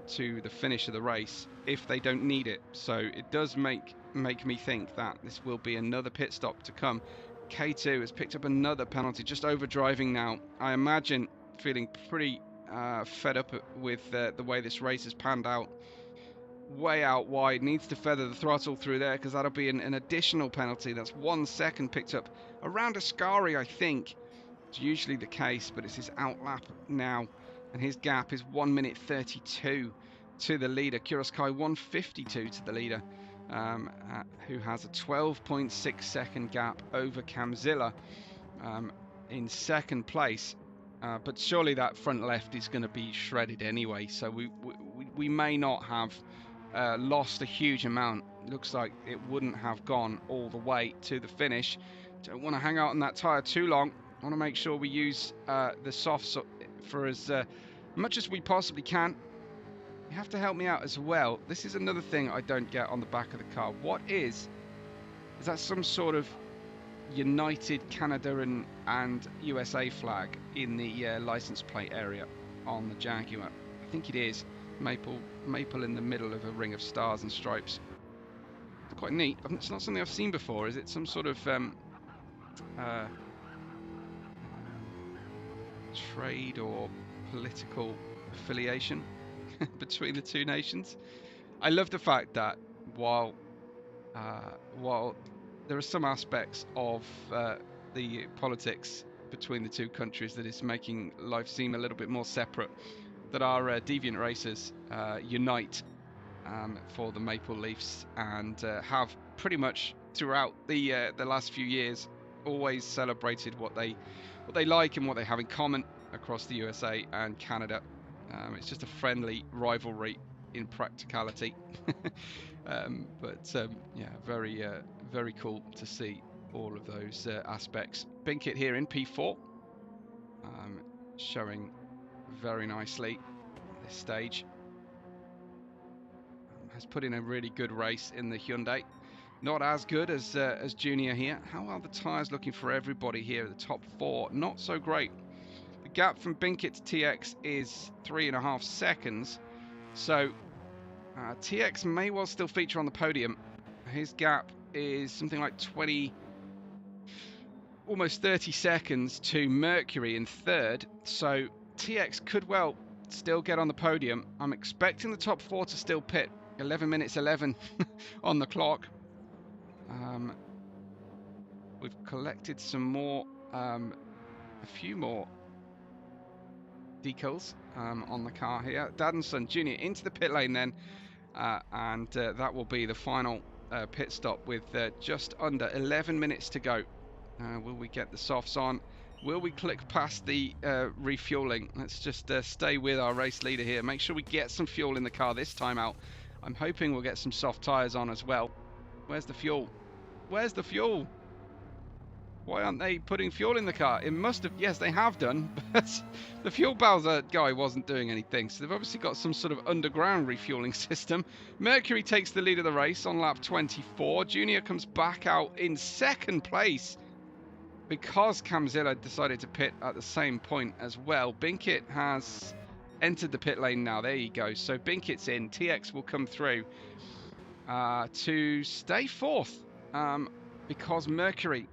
to the finish of the race if they don't need it. So it does make me think that this will be another pit stop to come. K2 has picked up another penalty, just over driving now. I imagine feeling pretty fed up with the way this race has panned out. Way out wide, needs to feather the throttle through there because that'll be an additional penalty. That's 1 second picked up around Ascari, I think. It's usually the case, but it's his outlap now, and his gap is 1 minute 32 to the leader. Kuroskai 152 to the leader, who has a 12.6 second gap over Camzilla in second place. But surely that front left is going to be shredded anyway, so we may not have lost a huge amount. Looks like it wouldn't have gone all the way to the finish. Don't want to hang out on that tyre too long. I want to make sure we use the softs for as much as we possibly can. You have to help me out as well. This is another thing I don't get on the back of the car. What is that some sort of United Canada and USA flag in the license plate area on the Jaguar? I think it is. Maple in the middle of a ring of stars and stripes. It's quite neat. It's not something I've seen before. Is it some sort of trade or political affiliation between the two nations? I love the fact that while there are some aspects of the politics between the two countries that is making life seem a little bit more separate, that our deviant racers unite for the Maple Leafs and have pretty much throughout the last few years always celebrated what they like and what they have in common across the USA and Canada. It's just a friendly rivalry in practicality. Yeah, very cool to see all of those aspects. Binkit here in P4. showing very nicely at this stage. Has put in a really good race in the Hyundai. Not as good as Junior here. How are the tyres looking for everybody here? The top four, not so great. The gap from Binkit to TX is 3.5 seconds. So TX may well still feature on the podium. His gap is something like 20, almost 30 seconds to Mercury in third. So TX could well still get on the podium. I'm expecting the top four to still pit. 11 minutes 11 on the clock. We've collected some more, a few more decals on the car here. Daddenson Jr. into the pit lane then, and that will be the final pit stop with just under 11 minutes to go. Will we get the softs on? Will we click past the refueling? Let's just stay with our race leader here. Make sure we get some fuel in the car this time out. I'm hoping we'll get some soft tyres on as well. Where's the fuel? Where's the fuel? Why aren't they putting fuel in the car? It must have, yes, they have done, but the fuel Bowser guy wasn't doing anything. So they've obviously got some sort of underground refueling system. Mercury takes the lead of the race on lap 24. Junior comes back out in second place because Camzilla decided to pit at the same point as well. Binkit has entered the pit lane now. There you go. So Binkit's in. TX will come through to stay fourth because Mercury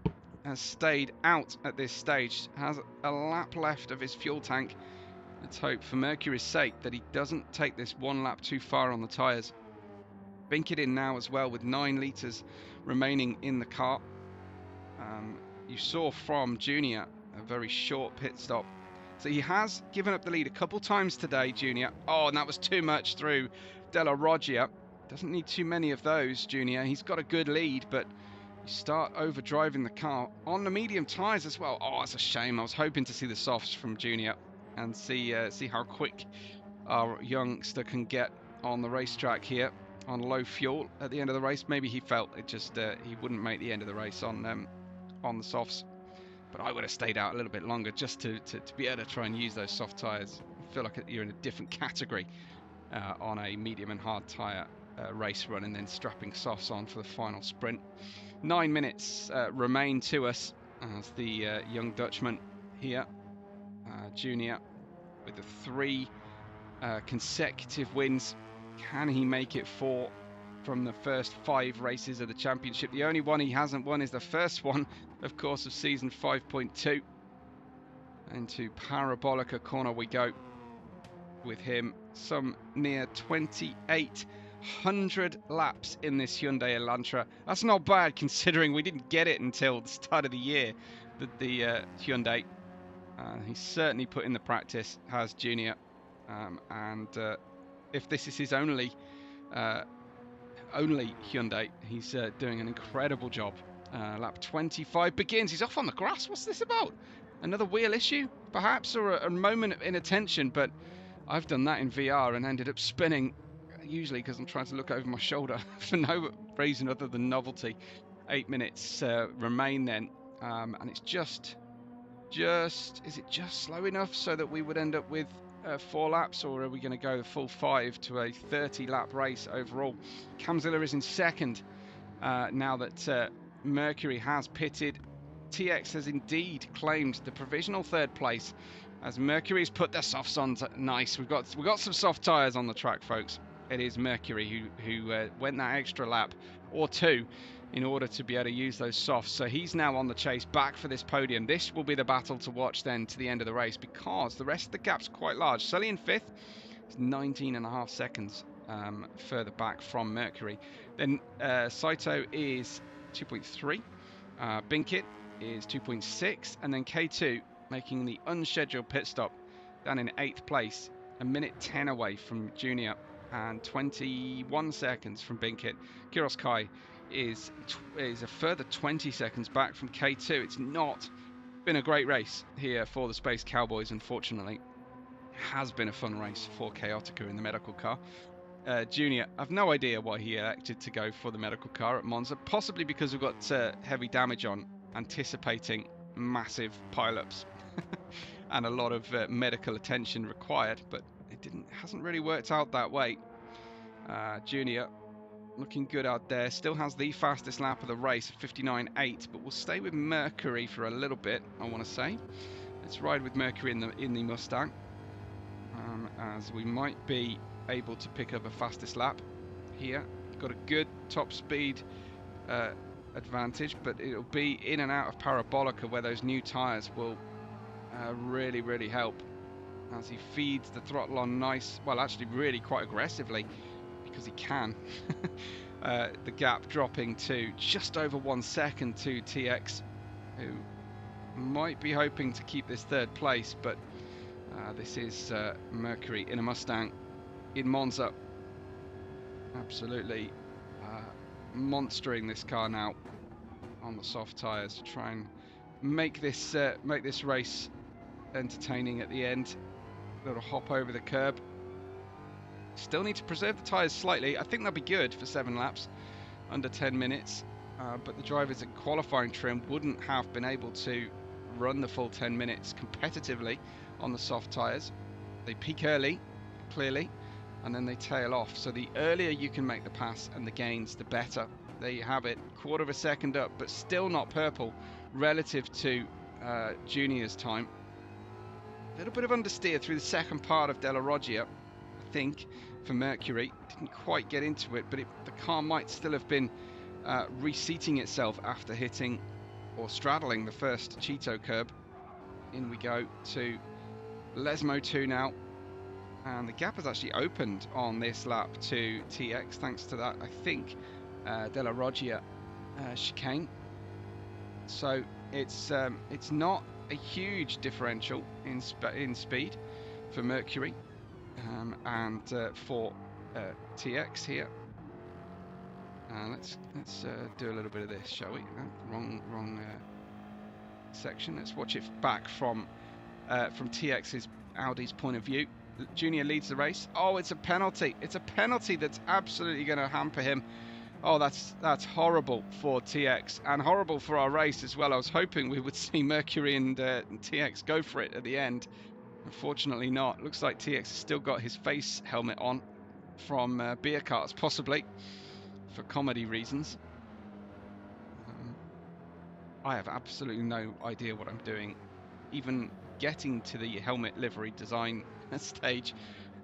has stayed out at this stage, has a lap left of his fuel tank. Let's hope for Mercury's sake that he doesn't take this one lap too far on the tyres. Binkit in now as well with 9 litres remaining in the car. You saw from Junior a very short pit stop. So he has given up the lead a couple times today, Junior. Oh, and that was too much through Della Roggia. Doesn't need too many of those, Junior. He's got a good lead, but you start overdriving the car on the medium tyres as well. Oh, it's a shame. I was hoping to see the softs from Junior and see how quick our youngster can get on the racetrack here on low fuel at the end of the race. Maybe he felt it just he wouldn't make the end of the race on the softs. But I would have stayed out a little bit longer just to be able to try and use those soft tyres. I feel like you're in a different category on a medium and hard tyre race run, and then strapping softs on for the final sprint. 9 minutes remain to us as the young Dutchman here, Junior, with the 3 consecutive wins. Can he make it 4 from the first 5 races of the championship? The only one he hasn't won is the first one, of course, of season 5.2. Into Parabolica corner we go with him. Some near 2,800 laps in this Hyundai Elantra. That's not bad considering we didn't get it until the start of the year, the Hyundai. He's certainly put in the practice, has Junior. And if this is his only Hyundai, he's doing an incredible job. Lap 25 begins. He's off on the grass. What's this about? Another wheel issue, perhaps, or a moment of inattention? But I've done that in VR and ended up spinning, usually because I'm trying to look over my shoulder for no reason other than novelty. 8 minutes remain then, and it's just is it just slow enough so that we would end up with 4 laps, or are we going to go the full 5 to a 30-lap race overall? Camzilla is in second now that Mercury has pitted. TX has indeed claimed the provisional 3rd place as Mercury's put their softs on. Nice, we've got some soft tyres on the track, folks. It is Mercury who went that extra lap or 2 in order to be able to use those softs. So he's now on the chase back for this podium. This will be the battle to watch then to the end of the race, because the rest of the gap's quite large. Sully in 5th is 19.5 seconds further back from Mercury. Then Saito is 2.3. Binkit is 2.6, and then K2 making the unscheduled pit stop down in 8th place, a minute 10 away from Junior and 21 seconds from Binkit. Kiros Kai is a further 20 seconds back from K2. It's not been a great race here for the Space Cowboys, unfortunately. It has been a fun race for Chaotica in the medical car. Junior, I've no idea why he elected to go for the medical car at Monza, possibly because we've got heavy damage on, anticipating massive pileups. and a lot of medical attention required, but it hasn't really worked out that way. Junior looking good out there, still has the fastest lap of the race, 59.8, but we'll stay with Mercury for a little bit, I want to say. Let's ride with Mercury in the Mustang, as we might be able to pick up a fastest lap here. Got a good top speed advantage, but it'll be in and out of Parabolica where those new tyres will really help, as he feeds the throttle on nice, well, actually really quite aggressively, because he can. The gap dropping to just over 1 second to TX, who might be hoping to keep this third place, but this is Mercury in a Mustang in Monza. Absolutely monstering this car now on the soft tyres to try and make this race entertaining at the end. A little hop over the curb. Still need to preserve the tyres slightly. I think they'll be good for 7 laps, under 10 minutes. But the drivers at qualifying trim wouldn't have been able to run the full 10 minutes competitively on the soft tyres. They peak early, clearly, and then they tail off. So the earlier you can make the pass and the gains, the better. There you have it, 1/4 of a second up, but still not purple relative to Junior's time. A little bit of understeer through the second part of Della Roggia, I think, for Mercury. Didn't quite get into it, but the car might still have been reseating itself after hitting or straddling the first Cheeto curb. In we go to Lesmo 2 now, and the gap has actually opened on this lap to TX thanks to that, I think, Della Roggia chicane. So it's not a huge differential in speed for Mercury and for TX here. Let's do a little bit of this, shall we? Wrong section. Let's watch it back from TX's Audi's point of view. Junior leads the race. Oh, it's a penalty. It's a penalty that's absolutely going to hamper him. Oh, that's horrible for TX and horrible for our race as well. I was hoping we would see Mercury and TX go for it at the end. Unfortunately not. Looks like TX has still got his face helmet on from beer carts, possibly for comedy reasons. I have absolutely no idea what I'm doing. Even getting to the helmet livery design stage,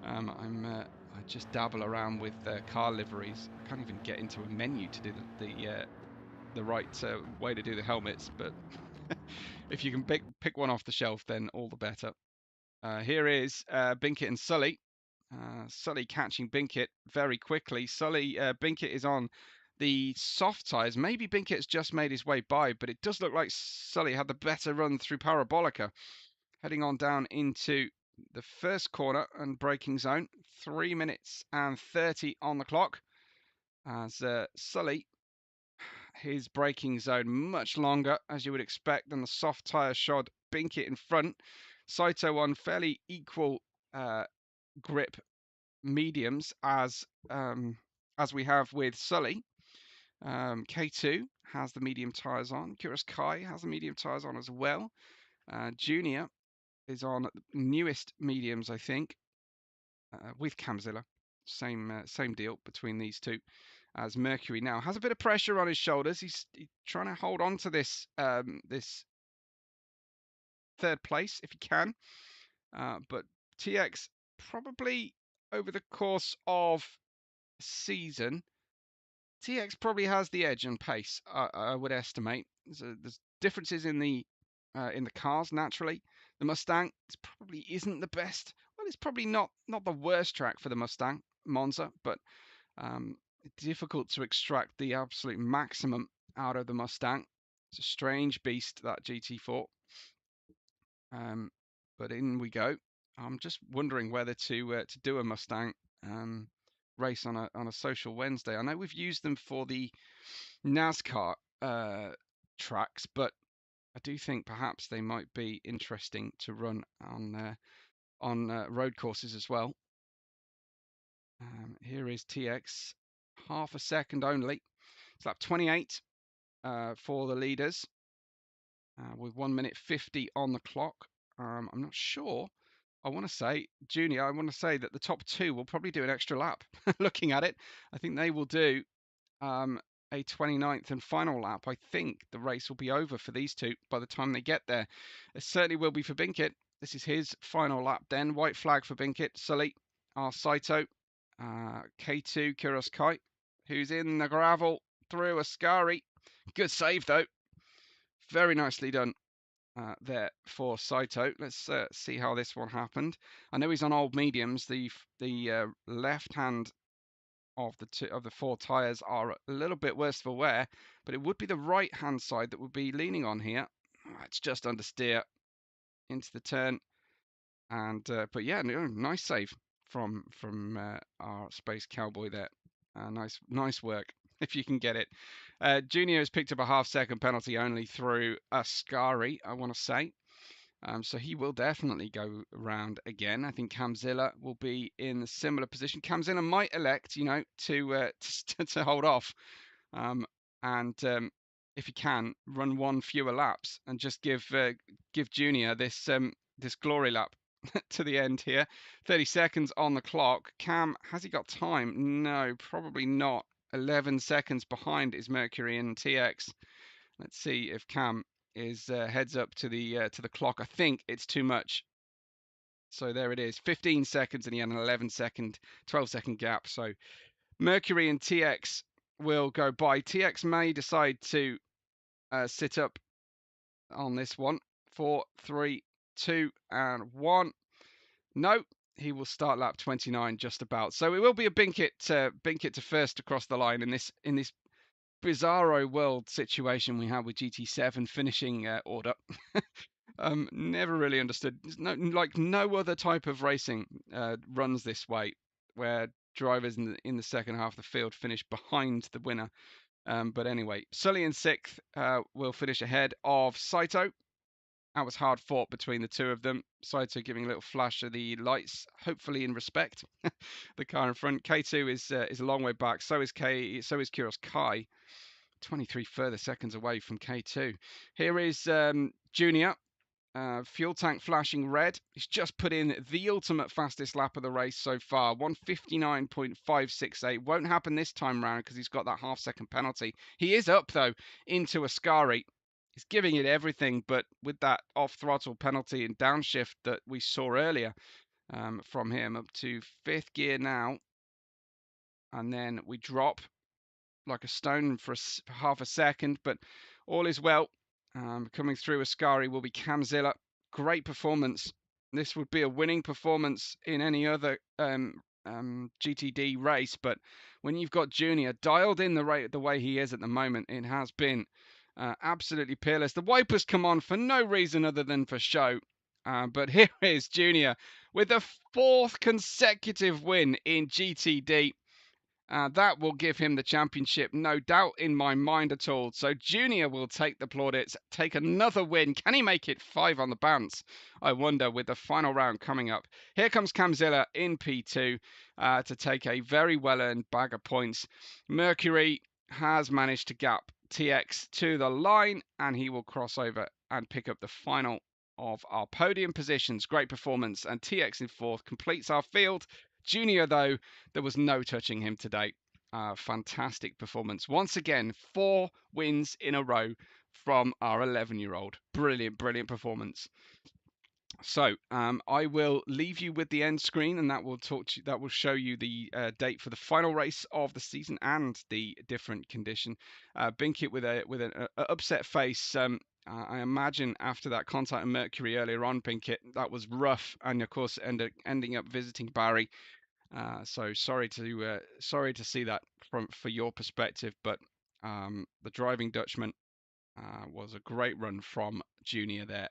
I just dabble around with car liveries. I can't even get into a menu to do the right way to do the helmets, but if you can pick one off the shelf, then all the better. Here is Binkett and Sully. Sully catching Binkett very quickly. Binkett is on the soft tyres. Maybe Binkett's just made his way by, but it does look like Sully had the better run through Parabolica. Heading on down into the first corner and braking zone. 3 minutes and 30 on the clock. As Sully, his braking zone much longer, as you would expect, than the soft tyre shod Binkett in front. Saito on fairly equal grip mediums as we have with Sully. K2 has the medium tyres on. Kuros Kai has the medium tyres on as well. Junior is on newest mediums, I think, with Camzilla. Same deal between these two. As Mercury now has a bit of pressure on his shoulders. He's trying to hold on to this this third place if he can. But TX probably over the course of season, TX probably has the edge on pace. I would estimate. There's differences in the cars naturally. The Mustang probably isn't the best. Well, it's probably not the worst track for the Mustang, Monza, but difficult to extract the absolute maximum out of the Mustang. It's a strange beast, that GT4. But in we go. I'm just wondering whether to do a Mustang race on a social Wednesday. I know we've used them for the NASCAR tracks, but I do think perhaps they might be interesting to run on road courses as well. Here is TX, half a second only. It's lap 28 for the leaders, with 1 minute 50 on the clock. I'm not sure. I want to say, Junior, I want to say that the top two will probably do an extra lap. Looking at it, I think they will do a 29th and final lap. I think the race will be over for these two by the time they get there. It certainly will be for Binkit. This is his final lap then. White flag for Binkit. Sully, our Saito, K2 Kuroskai, who's in the gravel through Ascari. Good save though. Very nicely done there for Saito. Let's see how this one happened. I know he's on old mediums. The left hand of the four tyres are a little bit worse for wear, but it would be the right hand side that would be leaning on here. It's just understeer into the turn, and but yeah, nice save from our Space Cowboy there. Nice work if you can get it. Junior has picked up a half-second penalty only through Ascari, I want to say. So he will definitely go round again. I think Camzilla will be in a similar position. Camzilla might elect, to hold off, and if he can, run one fewer laps and just give Junior this glory lap to the end here. 30 seconds on the clock. Cam, has he got time? No, probably not. 11 seconds behind is Mercury and TX. Let's see if Cam is heads up to the clock. I think it's too much. So there it is, 15 seconds, and he had an 12-second gap. So Mercury and TX will go by. TX may decide to sit up on this one. 4, 3, 2, and 1. No, he will start lap 29 just about. So it will be a Binkit to first across the line in this bizarro world situation we have with GT7 finishing order. Never really understood. No other type of racing runs this way, where drivers in the second half of the field finish behind the winner. But anyway, Sully in 6th will finish ahead of Saito. That was hard fought between the two of them. Saito giving a little flash of the lights, hopefully in respect. The car in front. K2 is a long way back. So is Kuros Kai. 23 further seconds away from K2. Here is Junior. Fuel tank flashing red. He's just put in the ultimate fastest lap of the race so far. 1:59.568. Won't happen this time round because he's got that half-second penalty. He is up, though, into Ascari. He's giving it everything, but with that off-throttle penalty and downshift that we saw earlier from him, up to 5th gear now. And then we drop like a stone for half a second, but all is well. Coming through Ascari will be Camzilla. Great performance. This would be a winning performance in any other GTD race, but when you've got Junior dialed in the way he is at the moment, it has been absolutely peerless. The wipers come on for no reason other than for show, but here is Junior with a 4th consecutive win in GTD. That will give him the championship, no doubt in my mind at all. So Junior will take the plaudits, take another win. Can he make it 5 on the bounce? I wonder, with the final round coming up. Here comes Camzilla in P2 to take a very well-earned bag of points. Mercury has managed to gap TX to the line, and he will cross over and pick up the final of our podium positions. Great performance, and TX in 4th completes our field. Junior, though, there was no touching him today. Fantastic performance. Once again, 4 wins in a row from our 11-year-old. Brilliant, brilliant performance. So I will leave you with the end screen, and that will show you the date for the final race of the season and the different condition. Binkit with an upset face. I imagine after that contact with Mercury earlier on, Binkit, that was rough, and of course ending up visiting Barry. So sorry to see that for your perspective, but the driving Dutchman was a great run from Junior there.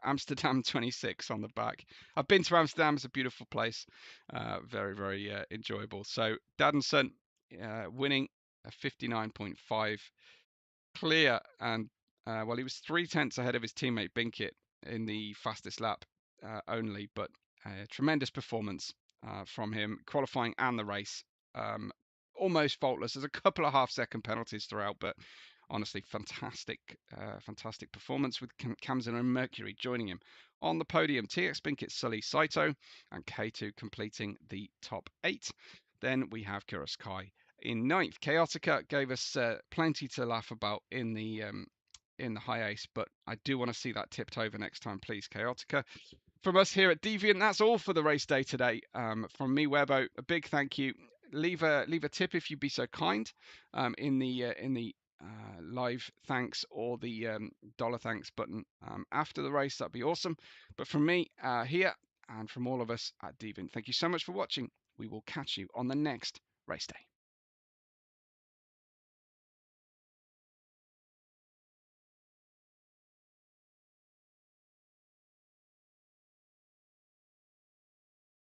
Amsterdam 26 on the back. I've been to Amsterdam. It's a beautiful place. Very, very enjoyable. So Dad and Son winning a 59.5. Clear, and well, he was 3/10 ahead of his teammate Binkit in the fastest lap only, but tremendous performance from him, qualifying and the race. Almost faultless. There's a couple of half-second penalties throughout, but Honestly, fantastic performance with Kamzan and Mercury joining him on the podium. TX Binkit, Sully, Saito, and K2 completing the top 8. Then we have Kuroskai in 9th. Chaotica gave us plenty to laugh about in the high ace, but I do want to see that tipped over next time, please, Chaotica. From us here at Deviant, that's all for the race day today. From me, Webbo, a big thank you. Leave a tip if you'd be so kind in the live thanks or the dollar thanks button after the race. That'd be awesome. But from me here and from all of us at Deviant, thank you so much for watching. We will catch you on the next race day.